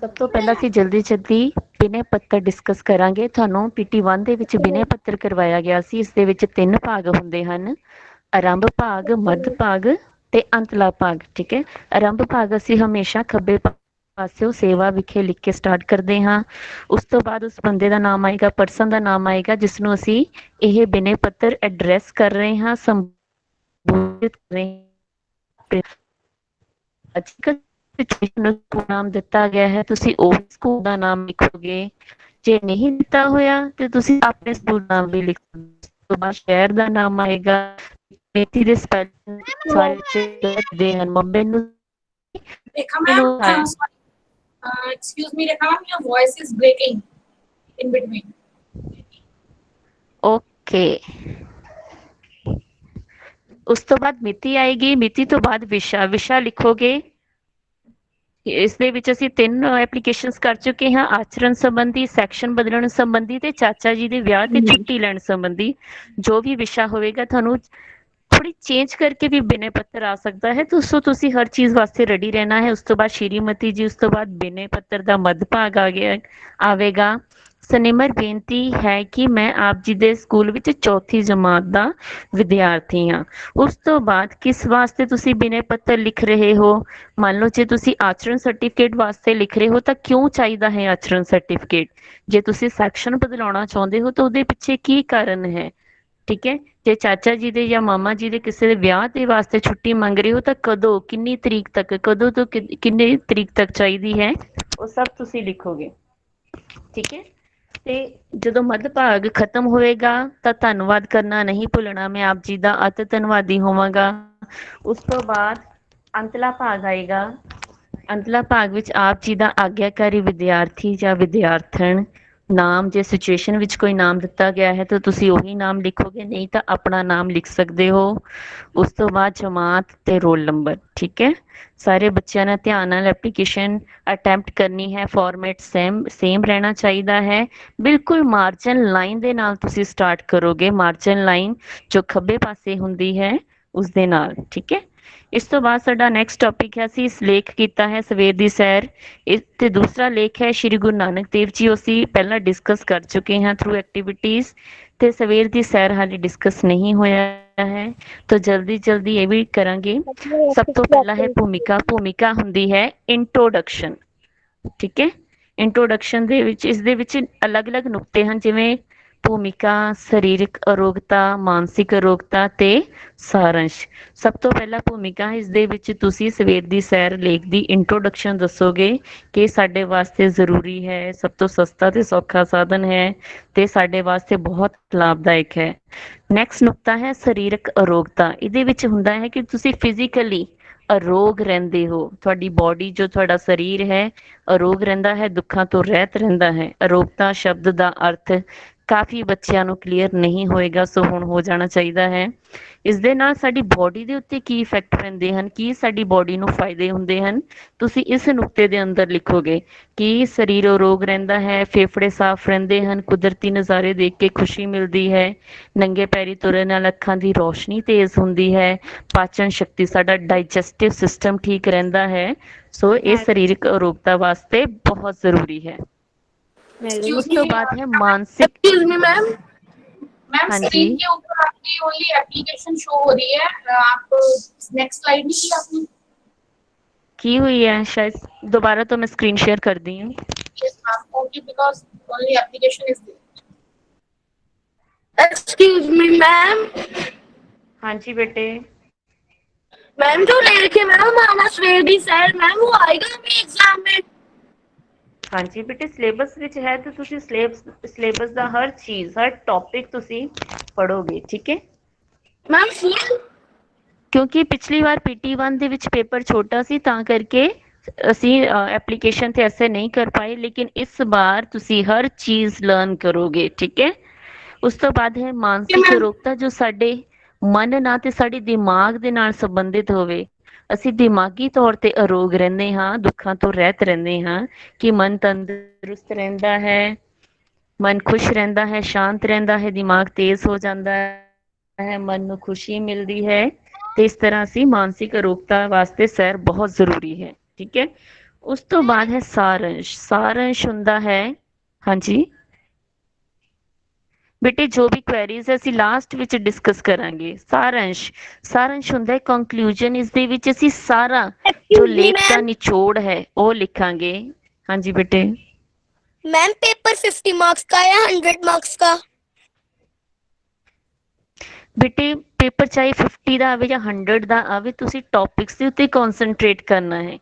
ਸਭ ਤੋਂ ਪਹਿਲਾਂ ਅਸੀਂ ਜਲਦੀ ਬਿਨੈ ਪੱਤਰ ਡਿਸਕਸ ਕਰਾਂਗੇ। ਤੁਹਾਨੂੰ PT1 ਦੇ ਵਿੱਚ ਬਿਨੈ ਪੱਤਰ ਕਰਵਾਇਆ ਗਿਆ ਸੀ। ਇਸ ਦੇ ਵਿੱਚ 3 ਭਾਗ ਹੁੰਦੇ ਹਨ, ਆਰੰਭ ਭਾਗ, ਮੱਧ ਭਾਗ ਤੇ ਅੰਤਲਾ ਭਾਗ, ਠੀਕ ਹੈ? ਆਰੰਭ ਭਾਗ ਅਸੀਂ ਹਮੇਸ਼ਾ ਖੱਬੇ ਪਾਸਿਓਂ ਸੇਵਾ ਵਿਖੇ ਲਿਖ ਕੇ ਸਟਾਰਟ ਕਰਦੇ ਹਾਂ। ਉਸ ਤੋਂ ਬਾਅਦ ਉਸ ਬੰਦੇ ਦਾ ਨਾਮ ਆਏਗਾ, ਪਰਸਨ ਦਾ ਨਾਮ ਆਏਗਾ ਜਿਸ ਨੂੰ ਅਸੀਂ ਇਹ ਬਿਨੈ ਪੱਤਰ ਐਡਰੈਸ ਕਰ ਰਹੇ ਹਾਂ, ਸੰਬੋਧਿਤ ਕਰ ਰਹੇ ਹਾਂ। ਨਾਮ ਦਿੱਤਾ ਗਿਆ ਹੈ, ਤੁਸੀਂ ਉਹ ਸਕੂਲ ਦਾ ਨਾਮ ਲਿਖੋਗੇ। ਜੇ ਨਹੀਂ ਦਿੱਤਾ ਹੋਇਆ ਤੇ ਤੁਸੀਂ ਆਪਣੇ ਸਕੂਲ ਦਾ ਨਾਮ ਵੀ ਲਿਖ ਸਕਦੇ। ਉਸ ਤੋਂ ਬਾਅਦ ਸ਼ਹਿਰ ਦਾ ਨਾਮ ਆਏਗਾ। ਮੇਥੀ ਦੇ ਸਪੈਲਿੰਗ ਸਾਰੇ ਦੇ ਹਨ। ਮੈਨੂੰ Rekha ma'am, excuse me, Rekha ma'am, your voice is breaking in between. Okay. ਉਸ ਤੋਂ ਬਾਅਦ ਮਿਤੀ ਆਏਗੀ। ਮਿਤੀ ਤੋਂ ਬਾਅਦ ਵਿਸ਼ਾ ਲਿਖੋਗੇ। ਇਸ ਦੇ ਵਿੱਚ ਅਸੀਂ 3 ਐਪਲੀਕੇਸ਼ਨਸ ਕਰ ਚੁੱਕੇ ਹਾਂ, ਆਚਰਣ ਸੰਬੰਧੀ, ਸੈਕਸ਼ਨ ਬਦਲਣ ਸੰਬੰਧੀ ਤੇ ਚਾਚਾ ਜੀ ਦੇ ਵਿਆਹ ਤੇ ਛੁੱਟੀ ਲੈਣ ਸੰਬੰਧੀ। ਜੋ ਵੀ ਵਿਸ਼ਾ ਹੋਵੇਗਾ ਤੁਹਾਨੂੰ ਥੋੜੀ ਚੇਂਜ ਕਰਕੇ ਵੀ ਬਿਨੈ ਪੱਤਰ ਆ ਸਕਦਾ ਹੈ, ਸੋ ਤੁਸੀਂ ਹਰ ਚੀਜ਼ ਵਾਸਤੇ ਰੈਡੀ ਰਹਿਣਾ ਹੈ। ਉਸ ਤੋਂ ਬਾਅਦ ਸ਼੍ਰੀਮਤੀ ਜੀ, ਉਸ ਤੋਂ ਬਾਅਦ ਬਿਨੈ ਪੱਤਰ ਦਾ ਮੱਧ ਭਾਗ ਆਵੇਗਾ। ਸਨਿਮਰ ਬੇਨਤੀ ਹੈ ਕਿ ਮੈਂ ਆਪ ਜੀ ਦੇ ਸਕੂਲ ਵਿੱਚ 4ਥੀ ਜਮਾਤ ਦਾ ਵਿਦਿਆਰਥੀ ਹਾਂ। ਉਸ ਤੋਂ ਬਾਅਦ ਕਿਸ ਵਾਸਤੇ ਤੁਸੀਂ ਬਿਨੈ ਪੱਤਰ ਲਿਖ ਰਹੇ ਹੋ? ਮੰਨ ਲਓ ਜੇ ਤੁਸੀਂ ਆਚਰਣ ਸਰਟੀਫਿਕੇਟ ਵਾਸਤੇ ਲਿਖ ਰਹੇ ਹੋ ਤਾਂ ਕਿਉਂ ਚਾਹੀਦਾ ਹੈ ਆਚਰਣ ਸਰਟੀਫਿਕੇਟ? ਜੇ ਤੁਸੀਂ ਸੈਕਸ਼ਨ ਬਦਲਾਉਣਾ ਚਾਹੁੰਦੇ ਹੋ ਤਾਂ ਉਹਦੇ ਪਿੱਛੇ ਕੀ ਕਾਰਨ ਹੈ, ਠੀਕ ਹੈ? ਜੇ ਚਾਚਾ ਜੀ ਦੇ ਜਾਂ ਮਾਮਾ ਜੀ ਦੇ ਕਿਸੇ ਦੇ ਵਿਆਹ ਦੇ ਵਾਸਤੇ ਛੁੱਟੀ ਮੰਗ ਰਹੇ ਹੋ ਤਾਂ ਕਦੋਂ, ਕਿੰਨੀ ਤਰੀਕ ਤੱਕ, ਕਦੋਂ ਤੋਂ ਕਿੰਨੀ ਤਰੀਕ ਤੱਕ ਚਾਹੀਦੀ ਹੈ, ਉਹ ਸਭ ਤੁਸੀਂ ਲਿਖੋਗੇ, ਠੀਕ ਹੈ? ਤੇ ਜਦੋਂ ਮੱਧ ਭਾਗ ਖਤਮ ਹੋਏਗਾ ਤਾਂ ਧੰਨਵਾਦ ਕਰਨਾ ਨਹੀਂ ਭੁੱਲਣਾ। ਮੈਂ ਆਪ ਜੀ ਦਾ ਅਤਿ ਧੰਨਵਾਦੀ ਹੋਵਾਂਗਾ। ਉਸ ਤੋਂ ਬਾਅਦ ਅੰਤਲਾ ਭਾਗ ਆਏਗਾ। ਅੰਤਲਾ ਭਾਗ ਵਿੱਚ ਆਪ ਜੀ ਦਾ ਆਗਿਆਕਾਰੀ ਵਿਦਿਆਰਥੀ ਜਾਂ ਵਿਦਿਆਰਥਣ ਨਾਮ, ਜੇ ਸਿਚੁਏਸ਼ਨ ਵਿੱਚ ਕੋਈ ਨਾਮ ਦਿੱਤਾ ਗਿਆ ਹੈ ਤਾਂ ਤੁਸੀਂ ਉਹੀ ਨਾਮ ਲਿਖੋਗੇ, ਨਹੀਂ ਤਾਂ ਆਪਣਾ ਨਾਮ ਲਿਖ ਸਕਦੇ ਹੋ। ਉਸ ਤੋਂ ਬਾਅਦ ਜਮਾਤ ਤੇ ਰੋਲ ਨੰਬਰ, ਠੀਕ ਹੈ? ਸਾਰੇ ਬੱਚਿਆਂ ਨੇ ਧਿਆਨ ਨਾਲ ਐਪਲੀਕੇਸ਼ਨ ਅਟੈਂਪਟ ਕਰਨੀ ਹੈ। ਫਾਰਮੈਟ ਸੇਮ ਰਹਿਣਾ ਚਾਹੀਦਾ ਹੈ। ਬਿਲਕੁਲ ਮਾਰਜਨ ਲਾਈਨ ਦੇ ਨਾਲ ਤੁਸੀਂ ਸਟਾਰਟ ਕਰੋਗੇ, ਮਾਰਜਨ ਲਾਈਨ ਜੋ ਖੱਬੇ ਪਾਸੇ ਹੁੰਦੀ ਹੈ ਉਸ ਦੇ ਨਾਲ, ਠੀਕ ਹੈ? ਇਸ ਤੋਂ ਬਾਅਦ ਸਾਡਾ ਨੈਕਸਟ ਟੌਪਿਕ ਹੈ, ਅਸੀਂ ਲੇਖ ਕੀਤਾ ਹੈ ਸਵੇਰ ਦੀ ਸੈਰ। ਇਸ ਤੇ ਦੂਸਰਾ ਲੇਖ ਹੈ ਸ਼੍ਰੀ ਗੁਰੂ ਨਾਨਕ ਦੇਵ ਜੀ। ਅਸੀਂ ਪਹਿਲਾਂ ਡਿਸਕਸ ਕਰ ਚੁੱਕੇ ਹਾਂ ਥਰੂ ਐਕਟੀਵਿਟੀਜ਼, ਤੇ ਸਵੇਰ ਦੀ ਸੈਰ ਹਾਲੇ ਡਿਸਕਸ ਨਹੀਂ ਹੋਇਆ ਹੈ ਤਾਂ ਜਲਦੀ ਇਹ ਵੀ ਕਰਾਂਗੇ। ਸਭ ਤੋਂ ਪਹਿਲਾਂ ਹੈ ਭੂਮਿਕਾ। ਭੂਮਿਕਾ ਹੁੰਦੀ ਹੈ ਇੰਟਰੋਡਕਸ਼ਨ, ਠੀਕ ਹੈ? ਇੰਟਰੋਡਕਸ਼ਨ ਦੇ ਵਿੱਚ ਇਸ ਦੇ ਵਿੱਚ ਅਲੱਗ-ਅਲੱਗ ਨੁਕਤੇ ਹਨ, ਜਿਵੇਂ ਭੂਮਿਕਾ, ਸਰੀਰਕ ਅਰੋਗਤਾ, ਮਾਨਸਿਕ ਅਰੋਗਤਾ ਤੇ ਸਾਰੰਸ਼। ਸਭ ਤੋਂ ਪਹਿਲਾਂ ਭੂਮਿਕਾ। ਇਸ ਦੇ ਵਿੱਚ ਤੁਸੀਂ ਸਵੇਰ ਦੀ ਸੈਰ ਲੇਖ ਦੀ ਇੰਟਰੋਡਕਸ਼ਨ ਦੱਸੋਗੇ ਕਿ ਸਾਡੇ ਵਾਸਤੇ ਜ਼ਰੂਰੀ ਹੈ, ਸਭ ਤੋਂ ਸਸਤਾ ਤੇ ਸੌਖਾ ਸਾਧਨ ਹੈ ਤੇ ਸਾਡੇ ਵਾਸਤੇ ਬਹੁਤ ਲਾਭਦਾਇਕ ਹੈ। ਨੈਕਸਟ ਨੁਕਤਾ ਹੈ ਸਰੀਰਕ ਅਰੋਗਤਾ। ਇਹਦੇ ਵਿੱਚ ਹੁੰਦਾ ਹੈ ਕਿ ਤੁਸੀਂ ਫਿਜ਼ੀਕਲੀ ਅਰੋਗ ਰਹਿੰਦੇ ਹੋ, ਤੁਹਾਡੀ ਬੋਡੀ, ਜੋ ਤੁਹਾਡਾ ਸਰੀਰ ਹੈ ਅਰੋਗ ਰਹਿੰਦਾ ਹੈ, ਦੁੱਖਾਂ ਤੋਂ ਰਹਿਤ ਰਹਿੰਦਾ ਹੈ। ਅਰੋਗਤਾ ਸ਼ਬਦ ਦਾ ਅਰਥ ਕਾਫੀ ਬੱਚਿਆਂ ਨੂੰ ਕਲੀਅਰ ਨਹੀਂ ਹੋਏਗਾ, ਸੋ ਹੁਣ ਹੋ ਜਾਣਾ ਚਾਹੀਦਾ ਹੈ। ਇਸ ਦੇ ਨਾਲ ਸਾਡੀ ਬੋਡੀ ਦੇ ਉੱਤੇ ਕੀ ਇਫੈਕਟ ਪੈਂਦੇ ਹਨ, ਕੀ ਸਾਡੀ ਬੋਡੀ ਨੂੰ ਫਾਇਦੇ ਹੁੰਦੇ ਹਨ, ਤੁਸੀਂ ਇਸ ਨੁਕਤੇ ਦੇ ਅੰਦਰ ਲਿਖੋਗੇ ਕਿ ਸਰੀਰ ਅਰੋਗ ਰਹਿੰਦਾ ਹੈ, ਫੇਫੜੇ ਸਾਫ਼ ਰਹਿੰਦੇ ਹਨ, ਕੁਦਰਤੀ ਨਜ਼ਾਰੇ ਦੇਖ ਕੇ ਖੁਸ਼ੀ ਮਿਲਦੀ ਹੈ, ਨੰਗੇ ਪੈਰੀ ਤੁਰਨ ਨਾਲ ਅੱਖਾਂ ਦੀ ਰੋਸ਼ਨੀ ਤੇਜ਼ ਹੁੰਦੀ ਹੈ, ਪਾਚਨ ਸ਼ਕਤੀ, ਸਾਡਾ ਡਾਈਜੈਸਟਿਵ ਸਿਸਟਮ ਠੀਕ ਰਹਿੰਦਾ ਹੈ। ਸੋ ਇਹ ਸਰੀਰਕ ਅਰੋਗਤਾ ਵਾਸਤੇ ਬਹੁਤ ਜ਼ਰੂਰੀ ਹੈ। ਉਸ ਤੋਂ ਬਾਅਦ ਹੈ ਮਾਨਸਿਕ। Excuse me ma'am. मैम हाँ स्क्रीन जी। के ऊपर आपकी ओनली एप्लीकेशन शो हो रही है, आप नेक्स्ट स्लाइड नहीं की आपने? की हुई है शायद, दोबारा तो मैं स्क्रीन शेयर कर दी हूँ। Yes ma'am, only because only application is there. Excuse me ma'am. हाँ जी बेटे। मैम जो लेके मैम हमारा स्वेडी सर मैम वो आएगा हमें एग्जाम में? हाँ जी बेटे, सिलेबस ਵਿੱਚ ਹੈ ਤੇ ਤੁਸੀਂ ਸਿਲੇਬਸ ਦਾ ਹਰ ਚੀਜ਼, ਹਰ ਟੌਪਿਕ ਤੁਸੀਂ ਪੜੋਗੇ, ਠੀਕ ਹੈ मैम फुल? ਕਿਉਂਕਿ ਪਿਛਲੀ ਵਾਰ PT1 ਦੇ ਵਿੱਚ ਪੇਪਰ ਛੋਟਾ ਸੀ, ਤਾਂ ਕਰਕੇ ਅਸੀਂ ਐਪਲੀਕੇਸ਼ਨ ਤੇ ਐਸੇ ਨਹੀਂ ਕਰ ਪਾਏ, ਲੇਕਿਨ ਇਸ ਵਾਰ ਤੁਸੀਂ ਹਰ ਚੀਜ਼ ਲਰਨ ਕਰੋਗੇ, ਠੀਕ ਹੈ। ਉਸ ਤੋਂ ਬਾਅਦ ਹੈ ਮਾਨਸਿਕ ਅਰੋਗਤਾ, ਜੋ ਸਾਡੇ ਮਨ ਨਾਲ ਤੇ ਸਾਡੇ ਦਿਮਾਗ ਦੇ ਨਾਲ ਸੰਬੰਧਿਤ ਹੋਵੇ। ਅਸੀਂ ਦਿਮਾਗੀ ਤੌਰ ਤੇ ਅਰੋਗ ਰਹਿੰਦੇ ਹਾਂ, ਦੁੱਖਾਂ ਤੋਂ ਰਹਿਤ ਰਹਿੰਦੇ ਹਾਂ, ਕਿ ਮਨ ਤੰਦਰੁਸਤ ਰਹਿੰਦਾ ਹੈ, ਮਨ ਖੁਸ਼ ਰਹਿੰਦਾ ਹੈ, ਸ਼ਾਂਤ ਰਹਿੰਦਾ ਹੈ, ਦਿਮਾਗ ਤੇਜ਼ ਹੋ ਜਾਂਦਾ ਹੈ, ਮਨ ਨੂੰ ਖੁਸ਼ੀ ਮਿਲਦੀ ਹੈ, ਤੇ ਇਸ ਤਰ੍ਹਾਂ ਅਸੀਂ ਮਾਨਸਿਕ ਅਰੋਗਤਾ ਵਾਸਤੇ ਸੈਰ ਬਹੁਤ ਜ਼ਰੂਰੀ ਹੈ, ਠੀਕ ਹੈ। ਉਸ ਤੋਂ ਬਾਅਦ ਹੈ ਸਾਰੰਸ਼। ਸਾਰੰਸ਼ ਹੁੰਦਾ ਹੈ, ਹਾਂਜੀ ਬੇਟੇ ਜੋ ਵੀ ਕੁਐਰੀਜ਼ ਅਸੀਂ ਲਾਸਟ ਵਿੱਚ ਡਿਸਕਸ ਕਰਾਂਗੇ। ਸਾਰੰਸ਼ ਹੁੰਦਾ ਹੈ ਕੰਕਲੂਜਨ, ਇਸ ਦੇ ਵਿੱਚ ਅਸੀਂ ਸਾਰਾ ਜੋ ਲੇਖ ਦਾ ਨਿਚੋੜ ਹੈ ਉਹ ਲਿਖਾਂਗੇ। ਹਾਂਜੀ ਬੇਟੇ। मैम पेपर 50 मार्क्स का या 100 मार्क्स का? ਬੇਟੇ ਪੇਪਰ ਚਾਹੇ 50 ਦਾ ਆਵੇ ਜਾਂ 100 ਦਾ ਆਵੇ, ਤੁਸੀਂ ਟੌਪਿਕਸ ਦੇ ਉੱਤੇ ਕਨਸੈਂਟਰੇਟ ਕਰਨਾ ਹੈ,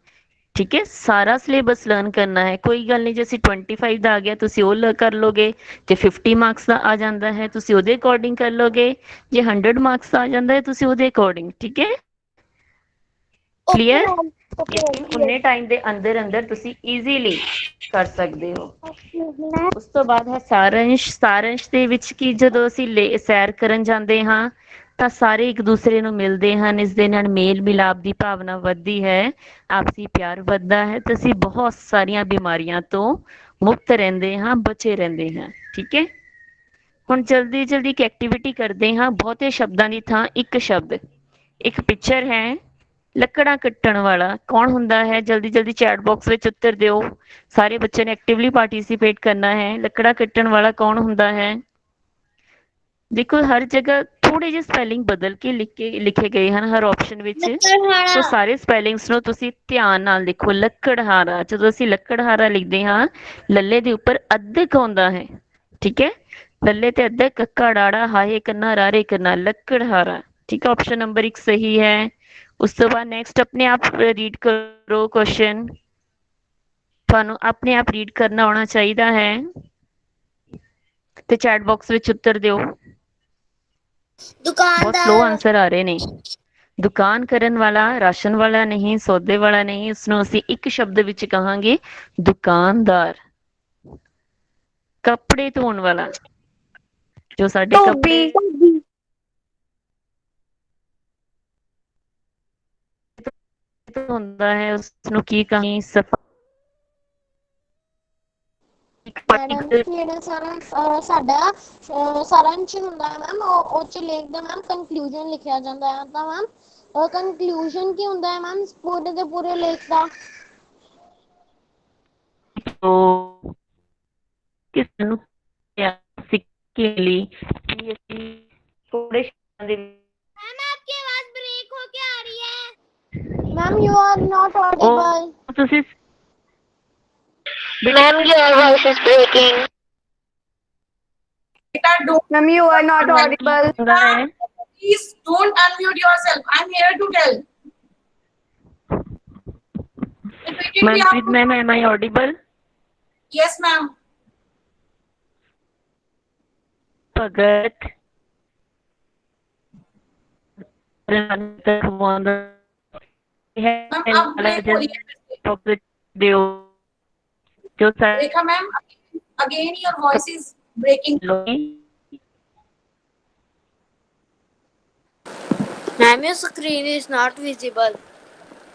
ਠੀਕ ਹੈ। ਸਾਰਾ ਸਿਲੇਬਸ ਲਰਨ ਕਰਨਾ ਹੈ, ਕੋਈ ਗੱਲ ਨਹੀਂ ਜੇ ਅਸੀਂ 25 ਦਾ ਆ ਗਿਆ ਤੁਸੀਂ ਉਹ ਕਰ ਲੋਗੇ, ਜੇ 50 ਮਾਰਕਸ ਦਾ ਆ ਜਾਂਦਾ ਹੈ ਤੁਸੀਂ ਉਹਦੇ ਅਕੋਰਡਿੰਗ ਕਰ ਲੋਗੇ, ਜੇ 100 ਮਾਰਕਸ ਦਾ ਆ ਜਾਂਦਾ ਹੈ ਤੁਸੀਂ ਉਹਦੇ ਅਕੋਰਡਿੰਗ, ਠੀਕ ਹੈ ਕਲੀਅਰ। ਉਨੇ ਟਾਈਮ ਦੇ ਅੰਦਰ ਅੰਦਰ ਤੁਸੀਂ ਈਜ਼ੀਲੀ ਕਰ ਸਕਦੇ ਹੋ। ਉਸ ਤੋਂ ਬਾਅਦ ਹੈ ਸਾਰੰਸ਼। ਸਾਰੰਸ਼ ਦੇ ਵਿੱਚ ਕੀ, ਜਦੋਂ ਅਸੀਂ ਸੈਰ ਕਰਨ ਜਾਂਦੇ ਹਾਂ ਤਾਂ ਸਾਰੇ ਇੱਕ ਦੂਸਰੇ ਨੂੰ ਮਿਲਦੇ ਹਨ, ਇਸ ਦੇ ਨਾਲ ਮੇਲ ਮਿਲਾਪ ਦੀ ਭਾਵਨਾ ਵੱਧਦੀ ਹੈ, ਆਪਸੀ ਪਿਆਰ ਵੱਧਦਾ ਹੈ, ਤੇ ਅਸੀਂ ਬਹੁਤ ਸਾਰੀਆਂ ਬਿਮਾਰੀਆਂ ਤੋਂ ਮੁਕਤ ਰਹਿੰਦੇ ਹਾਂ, ਬਚੇ ਰਹਿੰਦੇ ਹਾਂ, ਠੀਕ ਹੈ। ਹੁਣ ਜਲਦੀ ਜਲਦੀ ਇੱਕ ਐਕਟੀਵਿਟੀ ਕਰਦੇ ਹਾਂ, ਬਹੁਤੇ ਸ਼ਬਦਾਂ ਦੀ ਥਾਂ ਇੱਕ ਸ਼ਬਦ। ਇੱਕ ਪਿਕਚਰ ਹੈ, ਲੱਕੜਾਂ ਕੱਟਣ ਵਾਲਾ ਕੌਣ ਹੁੰਦਾ ਹੈ? ਜਲਦੀ ਜਲਦੀ ਚੈਟ ਬਾਕਸ ਵਿੱਚ ਉੱਤਰ ਦਿਓ, ਸਾਰੇ ਬੱਚੇ ਨੇ ਐਕਟਿਵਲੀ ਪਾਰਟਿਸਿਪੇਟ ਕਰਨਾ ਹੈ। ਲੱਕੜਾਂ ਕੱਟਣ ਵਾਲਾ ਕੌਣ ਹੁੰਦਾ ਹੈ? ਦੇਖੋ ਹਰ ਜਗ੍ਹਾ ਥੋੜੇ ਜਿਹੇ ਸਪੈਲਿੰਗ ਬਦਲ ਕੇ ਲਿਖੇ ਗਏ ਹਨ ਹਰ ਆਪਸ਼ਨ ਵਿੱਚ, ਸੋ ਸਾਰੇ ਸਪੈਲਿੰਗਸ ਨੂੰ ਤੁਸੀਂ ਧਿਆਨ ਨਾਲ ਦੇਖੋ। ਲੱਕੜਹਾਰਾ, ਜਦੋਂ ਅਸੀਂ ਲੱਕੜਹਾਰਾ ਲਿਖਦੇ ਹਾਂ ਲੱਲੇ ਦੇ ਉੱਪਰ ਅੱਧਕ ਆਉਂਦਾ ਹੈ, ਠੀਕ ਹੈ, ਲੱਲੇ ਤੇ ਅੱਧਕ, ਕੱਕਾ ਡਾੜਾ, ਹਾਹੇ ਕੰਨਾ, ਰਾਰੇ ਕੰਨਾ, ਲੱਕੜਹਾਰਾ, ਠੀਕ ਹੈ। ਆਪਸ਼ਨ ਨੰਬਰ 1 ਸਹੀ ਹੈ। ਉਸ ਤੋਂ ਬਾਅਦ ਨੈਕਸਟ ਆਪਣੇ ਆਪ ਰੀਡ ਕਰੋ ਕੁਐਸਚਨ, ਤੁਹਾਨੂੰ ਆਪਣੇ ਆਪ ਰੀਡ ਕਰਨਾ ਆਉਣਾ ਚਾਹੀਦਾ ਹੈ ਤੇ ਚੈਟ ਬਾਕਸ ਵਿੱਚ ਉੱਤਰ ਦਿਓ। ਬਹੁਤ ਸਲੋ ਆਨਸਰ ਆ ਰਹੇ ਨੇ। ਦੁਕਾਨ ਕਰਨ ਵਾਲਾ ਰਾਸ਼ਨ ਵਾਲਾ ਨਹੀਂ, ਸੌਦੇ ਵਾਲਾ ਨਹੀਂ, ਉਸਨੂੰ ਅਸੀਂ ਇੱਕ ਸ਼ਬਦ ਵਿੱਚ ਕਹਾਂਗੇ ਦੁਕਾਨਦਾਰ। ਕੱਪੜੇ ਧੋਣ ਵਾਲਾ, ਜੋ ਸਾਡੇ ਕੱਪੜੇ ਧੋਂਦਾ ਹੈ ਉਸਨੂੰ ਕੀ ਕਹੀਂ? ਮੈਡਮ ਜਿਹੜਾ ਸਾਡਾ ਸਾਰਾਂਸ਼ ਹੁੰਦਾ ਹੈ ਮੈਮ, ਉਹ ਚ ਲਿਖਦਾ ਮੈਮ ਕਨਕਲੂਜਨ ਲਿਖਿਆ ਜਾਂਦਾ ਹੈ, ਤਾਂ ਮੈਮ ਕਨਕਲੂਜਨ ਕੀ ਹੁੰਦਾ ਹੈ ਮੈਮ ਪੂਰੇ ਦੇ ਪੂਰੇ ਲੇਖ ਦਾ? ਕਿਸ ਨੂੰ ਸਿੱਖਣ ਲਈ ਕਿ ਅਸੀਂ ਥੋੜੇ ਸ਼ਬਦਾਂ ਦੇ मैम आपकी आवाज ब्रेक होके आ रही है। Ma'am you are not audible. ਤੁਸੀਂ ma'am your voice is breaking। Ma'am, you are not audible. please don't unmute yourself. I'm here to tell. Manpreet ma'am, am I audible? Yes, ma'am. Bhagat Rekha ma'am, again your voice is breaking. लोहे Ma'am, your screen is not visible.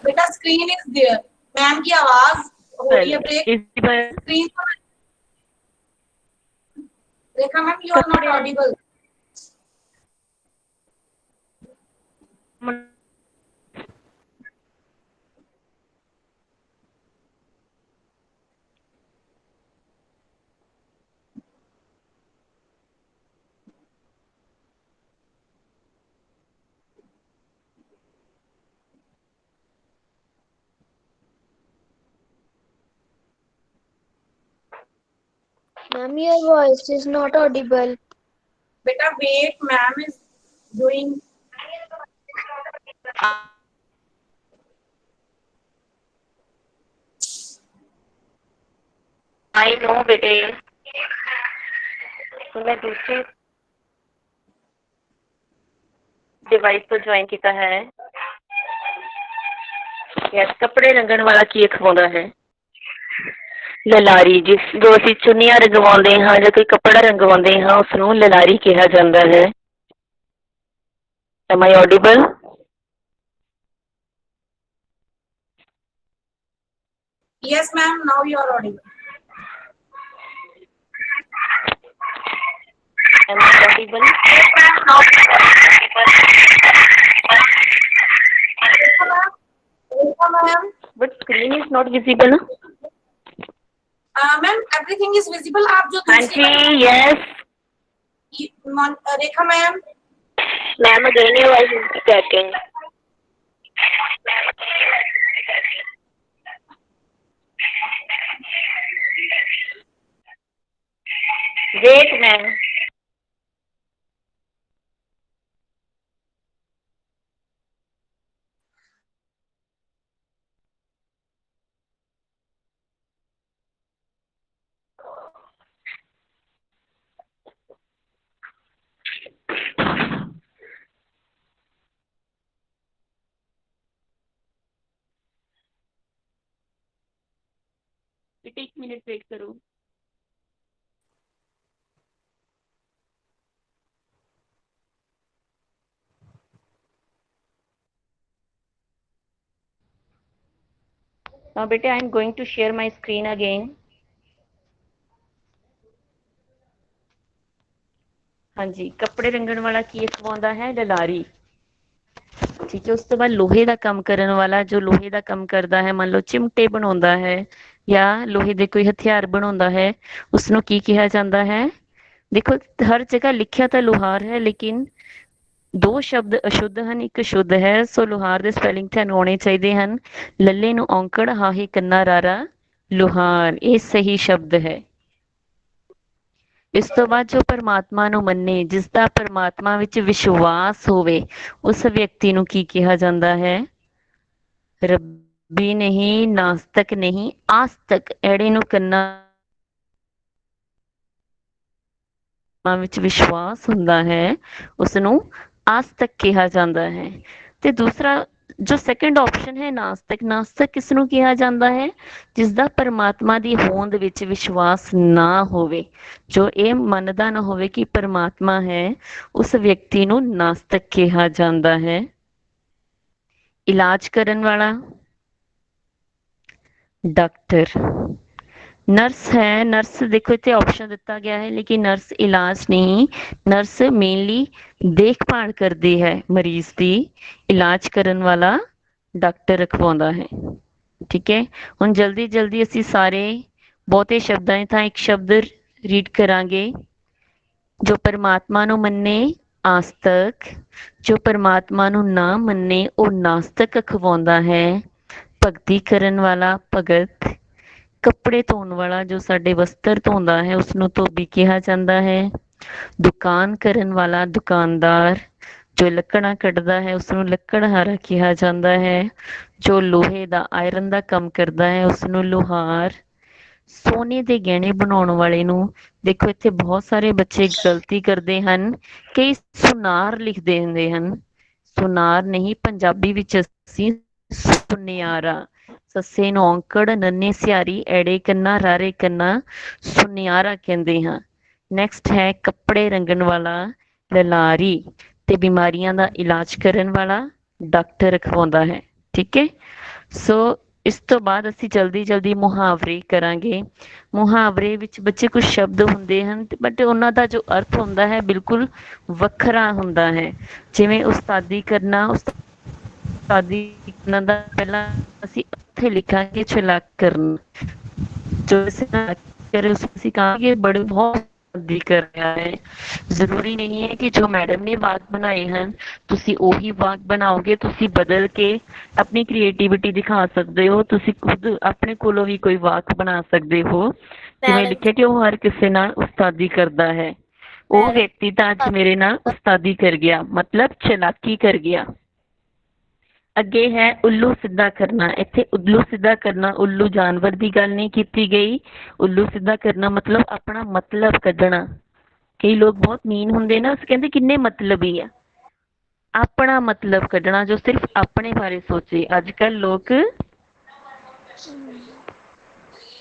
बेटा screen is there. Ma'am की आवाज हो रही है break. visible Screen. Rekha ma'am, you are not audible. Ma'am, your voice is not audible. बेटा wait, ma'am is doing. I know बेटे, तो मैं दूसरे डिवाइस ਤੋਂ ਜੁਆਇਨ ਕੀਤਾ ਹੈ। ਯਸ, ਕੱਪੜੇ ਰੰਗਣ ਵਾਲਾ ਕੀ ਅਖਵਾਉਂਦਾ ਹੈ? ਲਲਾਰੀ, ਜਿਸ ਜੋ ਅਸੀਂ ਚੁੰਨੀਆਂ ਰੰਗਵਾਉਂਦੇ ਹਾਂ ਜਾਂ ਕੋਈ ਕੱਪੜਾ ਰੰਗਵਾਉਂਦੇ ਹਾਂ ਉਸ ਨੂੰ ਲਲਾਰੀ ਕਿਹਾ ਜਾਂਦਾ ਹੈ। Am I audible? Yes ma'am, now you are audible. Am I audible? Rekha ma'am. But screen is not visible. Ma'am, everything is visible. आप जो हाँ जी, yes. Rekha ma'am. Ma'am, again your voice is cracking. Wait, ma'am. एक minute wait करो। Now beta, I am going to share my screen again. ਹਾਂਜੀ, ਕੱਪੜੇ ਰੰਗਣ ਵਾਲਾ ਕੀ ਅਖਵਾਉਂਦਾ ਹੈ? ਲਲਾਰੀ। ਠੀਕ ਹੈ, ਉਸ ਤੋਂ ਬਾਅਦ ਲੋਹੇ ਦਾ ਕੰਮ ਕਰਨ ਵਾਲਾ ਜੋ ਲੋਹੇ ਦਾ ਕੰਮ ਕਰਦਾ ਹੈ, ਮੰਨ ਲਓ ਚਿਮਟੇ ਬਣਾਉਂਦਾ ਹੈ ਜਾਂ ਲੋਹੇ ਦੇ ਕੋਈ ਹਥਿਆਰ ਬਣਾਉਂਦਾ ਹੈ, ਉਸਨੂੰ ਕੀ ਕਿਹਾ ਜਾਂਦਾ ਹੈ? ਦੇਖੋ ਹਰ ਜਗ੍ਹਾ ਲਿਖਿਆ ਤਾਂ ਲੁਹਾਰ ਹੈ, ਲੇਕਿਨ ਦੋ ਸ਼ਬਦ ਅਸ਼ੁੱਧ ਹਨ, ਇੱਕ ਸ਼ੁੱਧ ਹੈ। ਸੋ ਲੁਹਾਰ ਦੇ ਸਪੈਲਿੰਗ ਤੁਹਾਨੂੰ ਆਉਣੇ ਚਾਹੀਦੇ ਹਨ। ਲੱਲੇ ਨੂੰ ਔਂਕੜ, ਹਾਹੇ ਕੰਨਾ ਰਾਰਾ, ਲੁਹਾਰ, ਇਹ ਸਹੀ ਸ਼ਬਦ ਹੈ। ਇਸ ਤੋਂ ਬਾਅਦ ਜੋ ਪਰਮਾਤਮਾ ਨੂੰ ਮੰਨੇ, ਜਿਸ ਦਾ ਪਰਮਾਤਮਾ ਵਿੱਚ ਵਿਸ਼ਵਾਸ ਹੋਵੇ, ਉਸ ਵਿਅਕਤੀ ਨੂੰ ਕੀ ਕਿਹਾ ਜਾਂਦਾ ਹੈ? ਰੱਬੀ ਨਹੀਂ, ਨਾਸਤਕ ਨਹੀਂ, ਆਸਤਕ, ਐੜੇ ਨੂੰ ਕੰਨਾ ਵਿੱਚ ਵਿਸ਼ਵਾਸ ਹੁੰਦਾ ਹੈ, ਉਸਨੂੰ ਆਸਤਕ ਕਿਹਾ ਜਾਂਦਾ ਹੈ। ਤੇ ਦੂਸਰਾ ਜੋ ਸੈਕੰਡ ਆਪਸ਼ਨ ਹੈ ਨਾਸਤਕ, ਨਾਸਤਕ ਕਿਸ ਨੂੰ ਕਿਹਾ ਜਾਂਦਾ ਹੈ? ਜਿਸ ਦਾ ਪਰਮਾਤਮਾ ਦੀ ਹੋਂਦ ਵਿੱਚ ਵਿਸ਼ਵਾਸ ਨਾ ਹੋਵੇ, ਜੋ ਇਹ ਮੰਨਦਾ ਨਾ ਹੋਵੇ ਕਿ ਪਰਮਾਤਮਾ ਹੈ, ਉਸ ਵਿਅਕਤੀ ਨੂੰ ਨਾਸਤਕ ਕਿਹਾ ਜਾਂਦਾ ਹੈ। ਇਲਾਜ ਕਰਨ ਵਾਲਾ ਡਾਕਟਰ। ਨਰਸ ਹੈ, ਨਰਸ ਦੇਖੋ ਇੱਥੇ ਆਪਸ਼ਨ ਦਿੱਤਾ ਗਿਆ ਹੈ, ਲੇਕਿਨ ਨਰਸ ਇਲਾਜ ਨਹੀਂ, ਨਰਸ ਮੇਨਲੀ ਦੇਖਭਾਲ ਕਰਦੀ ਹੈ ਮਰੀਜ਼ ਦੀ। ਇਲਾਜ ਕਰਨ ਵਾਲਾ ਡਾਕਟਰ ਰਖਵਾਉਂਦਾ ਹੈ। ਠੀਕ ਹੈ, ਹੁਣ ਜਲਦੀ ਜਲਦੀ ਅਸੀਂ ਸਾਰੇ ਬਹੁਤੇ ਸ਼ਬਦਾਂ ਦੀ ਥਾਂ ਇੱਕ ਸ਼ਬਦ ਰੀਡ ਕਰਾਂਗੇ। ਜੋ ਪਰਮਾਤਮਾ ਨੂੰ ਮੰਨੇ, ਆਸਤਕ। ਜੋ ਪਰਮਾਤਮਾ ਨੂੰ ਨਾ ਮੰਨੇ, ਉਹ ਨਾਸਤਕ ਅਖਵਾਉਂਦਾ ਹੈ। ਭਗਤੀ ਕਰਨ ਵਾਲਾ ਭਗਤ। ਕੱਪੜੇ ਧੋਣ ਵਾਲਾ ਜੋ ਸਾਡੇ ਵਸਤਰ ਧੋਂਦਾ ਹੈ, ਉਸਨੂੰ ਧੋਬੀ ਕਿਹਾ ਜਾਂਦਾ ਹੈ। ਦੁਕਾਨ ਕਰਨ ਵਾਲਾ ਦੁਕਾਨਦਾਰ। ਜੋ ਲੱਕੜਾਂ ਕੱਢਦਾ ਹੈ ਉਸਨੂੰ ਲੱਕੜਹਾਰਾ ਕਿਹਾ ਜਾਂਦਾ ਹੈ। ਜੋ ਲੋਹੇ ਦਾ ਆਇਰਨ ਦਾ ਕੰਮ ਕਰਦਾ ਹੈ ਉਸਨੂੰ ਲੁਹਾਰ। ਸੋਨੇ ਦੇ ਗਹਿਣੇ ਬਣਾਉਣ ਵਾਲੇ ਨੂੰ, ਦੇਖੋ ਇੱਥੇ ਬਹੁਤ ਸਾਰੇ ਬੱਚੇ ਗਲਤੀ ਕਰਦੇ ਹਨ, ਕਈ ਸੁਨਾਰ ਲਿਖਦੇ ਹੁੰਦੇ ਹਨ। ਸੁਨਾਰ ਨਹੀਂ, ਪੰਜਾਬੀ ਵਿੱਚ ਅਸੀਂ ਸੁਨਿਆਰਾ, ਸੱਸੇ ਨੂੰ ਔਂਕੜ, ਨੰਨੇ ਸਿਆਰੀ, ਐੜੇ ਕੰਨਾ ਰਾਰੇ ਕੰਨਾ, ਸੁਨਿਆਰਾ ਕਹਿੰਦੇ ਹਾਂ। ਨੈਕਸਟ ਹੈ ਕੱਪੜੇ ਰੰਗਣ ਵਾਲਾ ਲਲਾਰੀ ਤੇ ਬਿਮਾਰੀਆਂ ਦਾ ਇਲਾਜ ਕਰਨ ਵਾਲਾ ਡਾਕਟਰ ਰਖਵਾਉਂਦਾ ਹੈ। ਠੀਕ ਹੈ। ਸੋ ਇਸ ਤੋਂ ਬਾਅਦ ਅਸੀਂ ਜਲਦੀ ਮੁਹਾਵਰੇ ਕਰਾਂਗੇ। ਮੁਹਾਵਰੇ ਵਿੱਚ ਬੱਚੇ ਕੁਝ ਸ਼ਬਦ ਹੁੰਦੇ ਹਨ ਬਟ ਉਹਨਾਂ ਦਾ ਜੋ ਅਰਥ ਹੁੰਦਾ ਹੈ ਬਿਲਕੁਲ ਵੱਖਰਾ ਹੁੰਦਾ ਹੈ। ਜਿਵੇਂ ਉਸਤਾਦੀ ਕਰਨਾ, ਉਸਤਾਦੀ ਕਰਨ ਦਾ ਪਹਿਲਾਂ ਅਸੀਂ ਉੱਥੇ ਲਿਖਾਂਗੇ ਚਲਾਕ ਕਰਨਾ। ਜੋ ਕਰੇ ਉਸ ਅਸੀਂ ਕਹਾਂਗੇ ਬੜੇ ਬਹੁਤ ਉਸਤਾਦੀ ਕਰ ਰਿਹਾ ਹੈ। ਜ਼ਰੂਰੀ ਨਹੀਂ ਹੈ ਕਿ ਜੋ ਮੈਡਮ ਨੇ ਵਾਕ ਬਣਾਏ ਹਨ ਤੁਸੀਂ ਉਹੀ ਵਾਕ ਬਣਾਓਗੇ, ਤੁਸੀਂ ਬਦਲ ਕੇ ਆਪਣੀ ਕ੍ਰੀਏਟੀਵਿਟੀ ਦਿਖਾ ਸਕਦੇ ਹੋ। ਤੁਸੀਂ ਖੁਦ ਆਪਣੇ ਕੋਲੋਂ ਵੀ ਕੋਈ ਵਾਕ ਬਣਾ ਸਕਦੇ ਹੋ। ਜਿਵੇਂ ਲਿਖਿਆ ਕਿ ਉਹ ਹਰ ਕਿਸੇ ਨਾਲ ਉਸਤਾਦੀ ਕਰਦਾ ਹੈ। ਉਹ ਵਿਅਕਤੀ ਤਾਂ ਅੱਜ ਮੇਰੇ ਨਾਲ ਉਸਤਾਦੀ ਕਰ ਗਿਆ, ਮਤਲਬ ਚਲਾਕੀ ਕਰ ਗਿਆ। ਅੱਗੇ ਹੈ ਉੱਲੂ ਸਿੱਧਾ ਕਰਨਾ। ਇੱਥੇ ਉੱਲੂ ਸਿੱਧਾ ਕਰਨਾ ਉੱਲੂ ਜਾਨਵਰ ਦੀ ਗੱਲ ਨਹੀਂ ਕੀਤੀ ਗਈ। ਉੱਲੂ ਸਿੱਧਾ ਕਰਨਾ ਮਤਲਬ ਆਪਣਾ ਮਤਲਬ ਕੱਢਣਾ। ਕਈ ਲੋਕ ਬਹੁਤ ਮੀਨ ਹੁੰਦੇ ਨਾ, ਅਸੀਂ ਕਹਿੰਦੇ ਕਿੰਨੇ ਮਤਲਬੀ ਆ। ਆਪਣਾ ਮਤਲਬ ਕੱਢਣਾ, ਜੋ ਸਿਰਫ ਆਪਣੇ ਬਾਰੇ ਸੋਚੇ। ਅੱਜ ਕੱਲ ਲੋਕ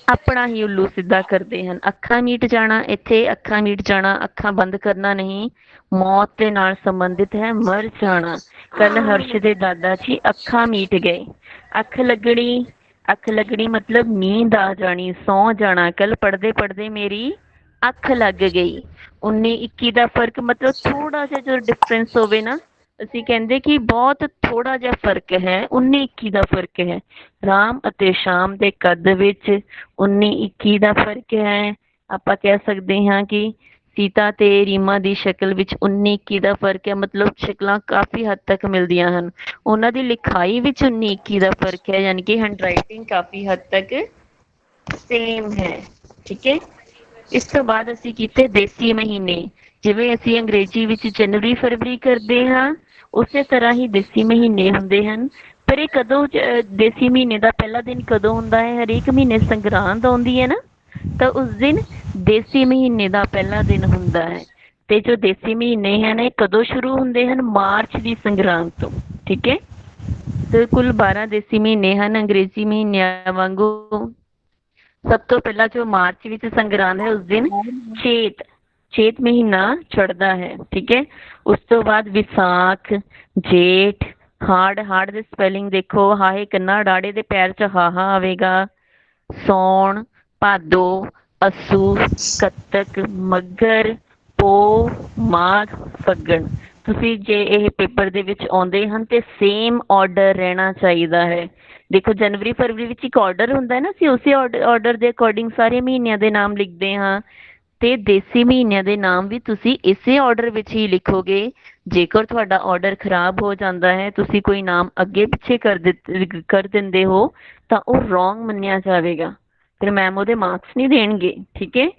ਆਪਣਾ ਹੀ ਉੱਲੂ ਸਿੱਧਾ ਕਰਦੇ ਹਨ। ਅੱਖਾਂ ਮੀਟ ਜਾਣਾ, ਇੱਥੇ ਅੱਖਾਂ ਮੀਟ ਜਾਣਾ ਅੱਖਾਂ ਬੰਦ ਕਰਨਾ ਨਹੀਂ, ਮੌਤ ਦੇ ਨਾਲ ਸੰਬੰਧਿਤ ਹੈ, ਮਰ ਜਾਣਾ। ਕੱਲ ਹਰਸ਼ ਦੇ ਦਾਦਾ ਜੀ ਅੱਖਾਂ ਮੀਟ ਗਏ। ਅੱਖ ਲੱਗਣੀ, ਅੱਖ ਲੱਗਣੀ ਮਤਲਬ ਨੀਂਦ ਆ ਜਾਣੀ, ਸੌ ਜਾਣਾ। ਕੱਲ ਪੜ੍ਹਦੇ ਪੜ੍ਹਦੇ ਮੇਰੀ ਅੱਖ ਲੱਗ ਗਈ। 19 21 ਦਾ ਫਰਕ ਮਤਲਬ ਥੋੜਾ ਜਿਹਾ ਜੋ ਡਿਫਰੈਂਸ ਹੋਵੇ ਨਾ, ਅਸੀਂ ਕਹਿੰਦੇ ਕਿ ਬਹੁਤ ਥੋੜਾ ਜਿਹਾ ਫਰਕ ਹੈ। 19 21 ਦਾ ਫਰਕ ਹੈ। ਰਾਮ ਅਤੇ ਸ਼ਾਮ ਦੇ ਕੱਦ ਵਿੱਚ 19 21 ਦਾ ਫਰਕ ਹੈ। ਆਪਾਂ ਕਹਿ ਸਕਦੇ ਹਾਂ ਕਿ ਸੀਤਾ ਤੇ ਰੀਮਾ ਦੀ ਸ਼ਕਲ ਵਿੱਚ 19 21 ਦਾ ਫਰਕ ਹੈ, ਮਤਲਬ ਸ਼ਕਲਾਂ ਕਾਫੀ ਹੱਦ ਤੱਕ ਮਿਲਦੀਆਂ ਹਨ। ਉਹਨਾਂ ਦੀ ਲਿਖਾਈ ਵਿੱਚ 19 21 ਦਾ ਫਰਕ ਹੈ, ਯਾਨੀ ਕਿ ਹੈਂਡਰਾਈਟਿੰਗ ਕਾਫੀ ਹੱਦ ਤੱਕ ਸੇਮ ਹੈ। ਠੀਕ ਹੈ। ਇਸ ਤੋਂ ਬਾਅਦ ਅਸੀਂ ਕੀਤੇ ਦੇਸੀ ਮਹੀਨੇ। ਜਿਵੇਂ ਅਸੀਂ ਅੰਗਰੇਜ਼ੀ ਵਿੱਚ ਜਨਵਰੀ ਫਰਵਰੀ ਕਰਦੇ ਹਾਂ, ਉਸੇ ਤਰ੍ਹਾਂ ਹੀ ਦੇਸੀ ਮਹੀਨੇ ਹੁੰਦੇ ਹਨ। ਪਰ ਇਹ ਕਦੋਂ ਦੇਸੀ ਮਹੀਨੇ ਦਾ ਪਹਿਲਾ ਦਿਨ ਕਦੋਂ ਹੁੰਦਾ ਹੈ? ਹਰੇਕ ਮਹੀਨੇ ਸੰਗਰਾਂਦ ਆਉਂਦੀ ਹੈ ਨਾ, ਤਾਂ ਉਸ ਦਿਨ ਦੇਸੀ ਮਹੀਨੇ ਦਾ ਪਹਿਲਾ ਦਿਨ ਹੁੰਦਾ ਹੈ। ਤੇ ਜੋ ਦੇਸੀ ਮਹੀਨੇ ਹਨ ਇਹ ਕਦੋਂ ਸ਼ੁਰੂ ਹੁੰਦੇ ਹਨ? ਮਾਰਚ ਦੀ ਸੰਗਰਾਂਦ ਤੋਂ। ਠੀਕ ਹੈ। ਤੇ ਕੁੱਲ 12 ਦੇਸੀ ਮਹੀਨੇ ਹਨ ਅੰਗਰੇਜ਼ੀ ਮਹੀਨਿਆਂ ਵਾਂਗੂ। ਸਭ ਤੋਂ ਪਹਿਲਾਂ ਜੋ ਮਾਰਚ ਵਿੱਚ ਸੰਗਰਾਂਦ ਹੈ ਉਸ ਦਿਨ ਚੇਤ ਮਹੀਨਾ ਚੜ੍ਹਦਾ ਹੈ। ਠੀਕ ਹੈ। ਉਸ ਤੋਂ ਬਾਅਦ ਵਿਸਾਖ, ਜੇਠ, ਹਾੜ ਦੇ ਸਪੈਲਿੰਗ ਦੇਖੋ, ਹਾਹੇ ਕੰਨਾ ਡਾੜੇ ਦੇ ਪੈਰ ਚ ਹਾਹਾ ਆਵੇਗਾ। ਸੌਣ, ਭਾਦੋ, ਅੱਸੂ, ਕੱਤਕ, ਮੱਘਰ, ਪੋ, ਮਾਘ, ਫੱਗਣ। ਤੁਸੀਂ ਜੇ ਇਹ ਪੇਪਰ ਦੇ ਵਿੱਚ ਆਉਂਦੇ ਹਨ ਤੇ ਸੇਮ ਆਰਡਰ ਰਹਿਣਾ ਚਾਹੀਦਾ ਹੈ। ਦੇਖੋ ਜਨਵਰੀ ਫਰਵਰੀ ਵਿੱਚ ਇੱਕ ਆਰਡਰ ਹੁੰਦਾ ਨਾ, ਅਸੀਂ ਉਸੇ ਆਰਡਰ ਦੇ ਅਕੋਰਡਿੰਗ ਸਾਰੇ ਮਹੀਨਿਆਂ ਦੇ ਨਾਮ ਲਿਖਦੇ ਹਾਂ। ਤੇ ਦੇਸੀ ਮਹੀਨਿਆਂ ਦੇ ਨਾਮ ਵੀ ਤੁਸੀਂ ਇਸੇ ਆਰਡਰ ਵਿੱਚ ਹੀ ਲਿਖੋਗੇ। ਜੇਕਰ ਤੁਹਾਡਾ ਆਰਡਰ ਖਰਾਬ ਹੋ ਜਾਂਦਾ ਹੈ, ਤੁਸੀਂ ਕੋਈ ਨਾਮ ਅੱਗੇ ਪਿੱਛੇ ਕਰ ਦਿੰਦੇ ਹੋ ਤਾਂ ਉਹ ਰੋਂਗ ਮੰਨਿਆ ਜਾਵੇਗਾ, ਫਿਰ ਮੈਮ ਉਹਦੇ ਮਾਰਕਸ ਨਹੀਂ ਦੇਣਗੇ। ਠੀਕ ਹੈ।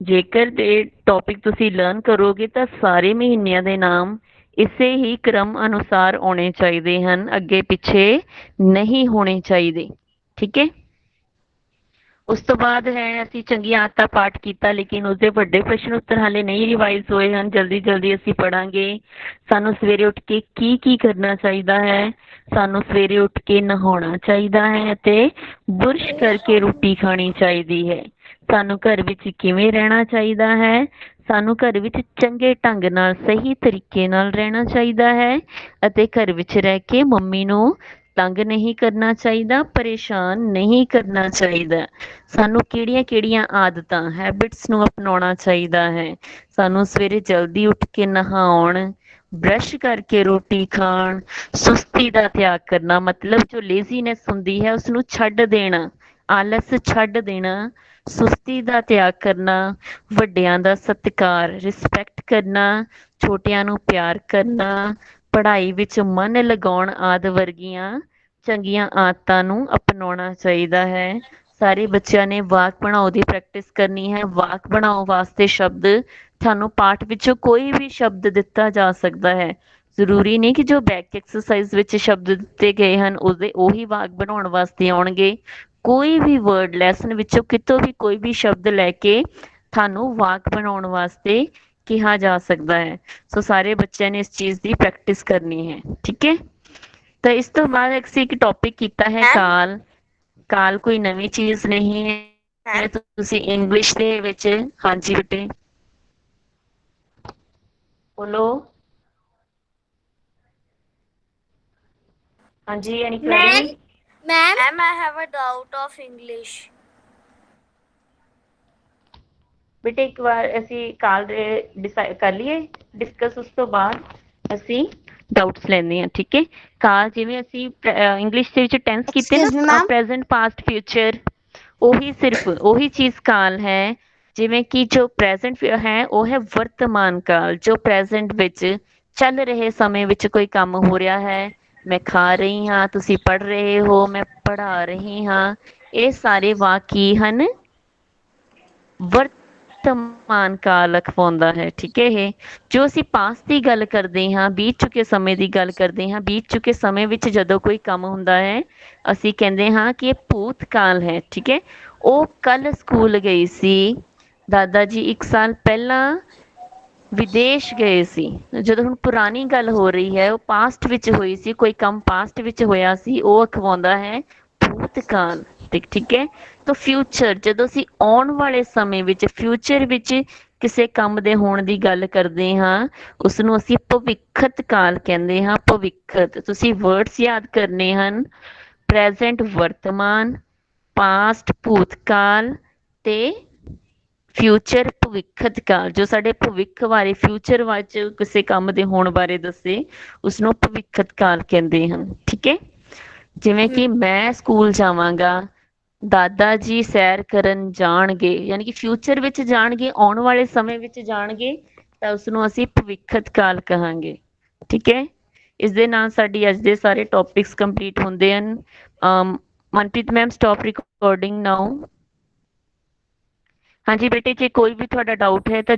ਜੇਕਰ ਇਹ ਟੌਪਿਕ ਤੁਸੀਂ ਲਰਨ ਕਰੋਗੇ ਤਾਂ ਸਾਰੇ ਮਹੀਨਿਆਂ ਦੇ ਨਾਮ ਇਸੇ ਹੀ ਕ੍ਰਮ ਅਨੁਸਾਰ ਆਉਣੇ ਚਾਹੀਦੇ ਹਨ, ਅੱਗੇ ਪਿੱਛੇ ਨਹੀਂ ਹੋਣੇ ਚਾਹੀਦੇ। ਠੀਕ ਹੈ। ਉਸ ਤੋਂ ਬਾਅਦ ਹੈ ਅਸੀਂ ਚੰਗੀਆਂ ਆਦਤਾਂ ਪਾਠ ਕੀਤਾ, ਲੇਕਿਨ ਉਸਦੇ ਵੱਡੇ ਪ੍ਰਸ਼ਨ ਉੱਤਰ ਹਾਲੇ ਨਹੀਂ ਰਿਵਾਈਜ਼ ਹੋਏ ਹਨ। ਜਲਦੀ ਅਸੀਂ ਪੜਾਂਗੇ। ਸਾਨੂੰ ਸਵੇਰੇ ਉੱਠ ਕੇ ਕੀ ਕਰਨਾ ਚਾਹੀਦਾ ਹੈ? ਸਾਨੂੰ ਸਵੇਰੇ ਉੱਠ ਕੇ ਨਹਾਉਣਾ ਚਾਹੀਦਾ ਹੈ ਅਤੇ ਬੁਰਸ਼ ਕਰਕੇ ਰੋਟੀ ਖਾਣੀ ਚਾਹੀਦੀ ਹੈ। ਸਾਨੂੰ ਘਰ ਵਿੱਚ ਕਿਵੇਂ ਰਹਿਣਾ ਚਾਹੀਦਾ ਹੈ? ਸਾਨੂੰ ਘਰ ਵਿੱਚ ਚੰਗੇ ਢੰਗ ਨਾਲ ਸਹੀ ਤਰੀਕੇ ਨਾਲ ਰਹਿਣਾ ਚਾਹੀਦਾ ਹੈ ਅਤੇ ਘਰ ਵਿੱਚ ਰਹਿ ਕੇ ਮੰਮੀ ਨੂੰ ਤੰਗ ਨਹੀਂ ਕਰਨਾ ਚਾਹੀਦਾ, ਪਰੇਸ਼ਾਨ ਨਹੀਂ ਕਰਨਾ ਚਾਹੀਦਾ। ਸਾਨੂੰ ਕਿਹੜੀਆਂ ਆਦਤਾਂ ਹੈਬਿਟਸ ਨੂੰ ਅਪਣਾਉਣਾ ਚਾਹੀਦਾ ਹੈ? ਸਾਨੂੰ ਸਵੇਰੇ ਜਲਦੀ ਉੱਠ ਕੇ ਨਹਾਉਣ, ਬ੍ਰਸ਼ ਕਰਕੇ ਰੋਟੀ ਖਾਣ, ਸੁਸਤੀ ਦਾ ਤਿਆਗ ਕਰਨਾ, ਮਤਲਬ ਜੋ ਲੇਜ਼ੀਨੈਸ ਹੁੰਦੀ ਹੈ ਉਸਨੂੰ ਛੱਡ ਦੇਣਾ, ਆਲਸ ਛੱਡ ਦੇਣਾ, ਸੁਸਤੀ ਦਾ ਤਿਆਗ ਕਰਨਾ, ਵੱਡਿਆਂ ਦਾ ਸਤਿਕਾਰ ਰਿਸਪੈਕਟ ਕਰਨਾ, ਛੋਟਿਆਂ ਨੂੰ ਪਿਆਰ ਕਰਨਾ, ਪੜ੍ਹਾਈ ਵਿੱਚ ਮਨ ਲਗਾਉਣ ਆਦਿ ਵਰਗੀਆਂ ਚੰਗੀਆਂ ਆਦਤਾਂ ਨੂੰ ਅਪਣਾਉਣਾ ਚਾਹੀਦਾ ਹੈ। ਸਾਰੇ ਬੱਚਿਆਂ ਨੇ ਵਾਕ ਬਣਾਓ ਦੀ ਪ੍ਰੈਕਟਿਸ ਕਰਨੀ ਹੈ। ਵਾਕ ਬਣਾਓ ਵਾਸਤੇ ਸ਼ਬਦ ਤੁਹਾਨੂੰ ਪਾਠ ਵਿੱਚੋਂ ਕੋਈ ਵੀ ਸ਼ਬਦ ਦਿੱਤਾ ਜਾ ਸਕਦਾ ਹੈ। ਜ਼ਰੂਰੀ ਨਹੀਂ ਕਿ ਜੋ ਬੈਕ ਐਕਸਰਸਾਈਜ਼ ਵਿੱਚ ਸ਼ਬਦ ਦਿੱਤੇ ਗਏ ਹਨ ਉਹਦੇ ਉਹੀ ਵਾਕ ਬਣਾਉਣ ਵਾਸਤੇ ਆਉਣਗੇ। ਕੋਈ ਵੀ ਵਰਡ ਲੈਸਨ ਵਿੱਚੋਂ ਕਿਤੋਂ ਵੀ ਕੋਈ ਵੀ ਸ਼ਬਦ ਲੈ ਕੇ ਤੁਹਾਨੂੰ ਵਾਕ ਬਣਾਉਣ ਵਾਸਤੇ ਕਿਹਾ ਜਾ ਸਕਦਾ ਹੈ। ਸੋ ਸਾਰੇ ਬੱਚਿਆਂ ਨੇ ਇਸ ਚੀਜ਼ ਦੀ ਪ੍ਰੈਕਟਿਸ ਕਰਨੀ ਹੈ। ਠੀਕ ਹੈ। ਤਾਂ ਇਸ ਤੋਂ ਬਾਅਦ ਅਸੀਂ ਇੱਕ ਟੌਪਿਕ ਕੀਤਾ ਹੈ ਕਾਲ ਕੋਈ ਨਵੀਂ ਚੀਜ਼ ਨਹੀਂ ਹੈ। ਤੁਸੀਂ ਇੰਗਲਿਸ਼ ਦੇ ਵਿੱਚ, ਹਾਂਜੀ ਬੇਟੇ। बोलो। हाँ जी, any ma'am query? Ma'am I have a doubt of English. ਬੇਟੇ ਇੱਕ ਵਾਰ ਅਸੀਂ ਕਾਲ ਡਿਸਾਈਡ ਕਰ ਲਈਏ ਡਿਸਕਸ, ਉਸ ਤੋਂ ਬਾਅਦ ਅਸੀਂ ਡਾਊਟਸ ਲੈਂਦੇ ਹਾਂ, ਠੀਕ ਹੈ। ਕਾਲ ਜਿਵੇਂ ਅਸੀਂ ਇੰਗਲਿਸ਼ ਦੇ ਵਿੱਚ ਟੈਂਸ ਕੀਤੇ Excuse me, ਨਾ, ma'am. ਪ੍ਰੈਜ਼ੈਂਟ ਪਾਸਟ ਫਿਊਚਰ, ਉਹੀ ਸਿਰਫ ਉਹੀ ਚੀਜ਼ ਕਾਲ ਹੈ। ਜਿਵੇਂ ਕਿ ਜੋ ਪ੍ਰੈਜ਼ੈਂਟ ਹੈ ਉਹ ਹੈ ਵਰਤਮਾਨ ਕਾਲ, ਜੋ ਪ੍ਰੈਜ਼ੈਂਟ ਵਿੱਚ ਚੱਲ ਰਹੇ ਸਮੇਂ ਵਿੱਚ ਕੋਈ ਕੰਮ ਹੋ ਰਿਹਾ ਹੈ। ਮੈਂ ਖਾ ਰਹੀ ਹਾਂ, ਤੁਸੀਂ ਪੜ੍ਹ ਰਹੇ ਹੋ, ਮੈਂ ਪੜ੍ਹਾ ਰਹੀ ਹਾਂ, ਇਹ ਸਾਰੇ ਵਾਕ ਕੀ ਹਨ? ਵਰਤਮਾਨ ਕਾਲ ਅਖਵਾਉਂਦਾ ਹੈ, ਠੀਕ ਹੈ। ਇਹ ਜੋ ਅਸੀਂ ਪਾਸਟ ਦੀ ਗੱਲ ਕਰਦੇ ਹਾਂ, ਬੀਤ ਚੁੱਕੇ ਸਮੇਂ ਦੀ ਗੱਲ ਕਰਦੇ ਹਾਂ, ਬੀਤ ਚੁੱਕੇ ਸਮੇਂ ਵਿੱਚ ਜਦੋਂ ਕੋਈ ਕੰਮ ਹੁੰਦਾ ਹੈ ਅਸੀਂ ਕਹਿੰਦੇ ਹਾਂ ਕਿ ਇਹ ਭੂਤ ਕਾਲ ਹੈ, ਠੀਕ ਹੈ। ਉਹ ਕੱਲ ਸਕੂਲ ਗਈ ਸੀ, ਦਾਦਾ ਜੀ 1 ਸਾਲ ਪਹਿਲਾਂ ਵਿਦੇਸ਼ ਗਏ ਸੀ। ਜਦੋਂ ਹੁਣ ਪੁਰਾਣੀ ਗੱਲ ਹੋ ਰਹੀ ਹੈ, ਉਹ ਪਾਸਟ ਵਿੱਚ ਹੋਈ ਸੀ, ਕੋਈ ਕੰਮ ਪਾਸਟ ਵਿੱਚ ਹੋਇਆ ਸੀ, ਉਹ ਅਖਵਾਉਂਦਾ ਹੈ ਭੂਤਕਾਲ, ਠੀਕ ਹੈ। ਤਾਂ ਫਿਊਚਰ, ਜਦੋਂ ਅਸੀਂ ਆਉਣ ਵਾਲੇ ਸਮੇਂ ਵਿੱਚ ਫਿਊਚਰ ਵਿੱਚ ਕਿਸੇ ਕੰਮ ਦੇ ਹੋਣ ਦੀ ਗੱਲ ਕਰਦੇ ਹਾਂ, ਉਸਨੂੰ ਅਸੀਂ ਭਵਿੱਖਤ ਕਾਲ ਕਹਿੰਦੇ ਹਾਂ। ਭਵਿੱਖਤ, ਤੁਸੀਂ ਵਰਡਸ ਯਾਦ ਕਰਨੇ ਹਨ, ਪ੍ਰੈਜ਼ੈਂਟ ਵਰਤਮਾਨ, ਪਾਸਟ ਭੂਤਕਾਲ ਤੇ ਫਿਊਚਰ ਭਵਿੱਖਤ ਕਾਲ। ਜੋ ਸਾਡੇ ਭਵਿੱਖ ਬਾਰੇ, ਫਿਊਚਰ ਵਿੱਚ ਕਿਸੇ ਕੰਮ ਦੇ ਹੋਣ ਬਾਰੇ ਦੱਸੇ, ਉਸਨੂੰ ਭਵਿੱਖਤ ਕਾਲ ਕਹਿੰਦੇ ਹਨ, ਠੀਕ ਹੈ। ਜਿਵੇਂ ਕਿ ਮੈਂ ਸਕੂਲ ਜਾਵਾਂਗਾ, ਦਾਦਾ ਜੀ ਸੈਰ ਕਰਨ ਜਾਣਗੇ, ਯਾਨੀ ਕਿ ਫਿਊਚਰ ਵਿੱਚ ਜਾਣਗੇ, ਆਉਣ ਵਾਲੇ ਸਮੇਂ ਵਿੱਚ ਜਾਣਗੇ, ਤਾਂ ਉਸਨੂੰ ਅਸੀਂ ਭਵਿੱਖਤ ਕਾਲ ਕਹਾਂਗੇ, ਠੀਕ ਹੈ। ਇਸ ਦੇ ਨਾਲ ਸਾਡੀ ਅੱਜ ਦੇ ਸਾਰੇ ਟੌਪਿਕਸ ਕੰਪਲੀਟ ਹੁੰਦੇ ਹਨ। ਮਨਪ੍ਰੀਤ ਮੈਮ, ਸਟਾਪ ਰਿਕਾਰਡਿੰਗ ਨਾਓ। ਹਾਂਜੀ ਬੇਟੇ, ਜੇ ਕੋਈ ਵੀ ਤੁਹਾਡਾ ਡਾਊਟ ਹੈ ਤਾਂ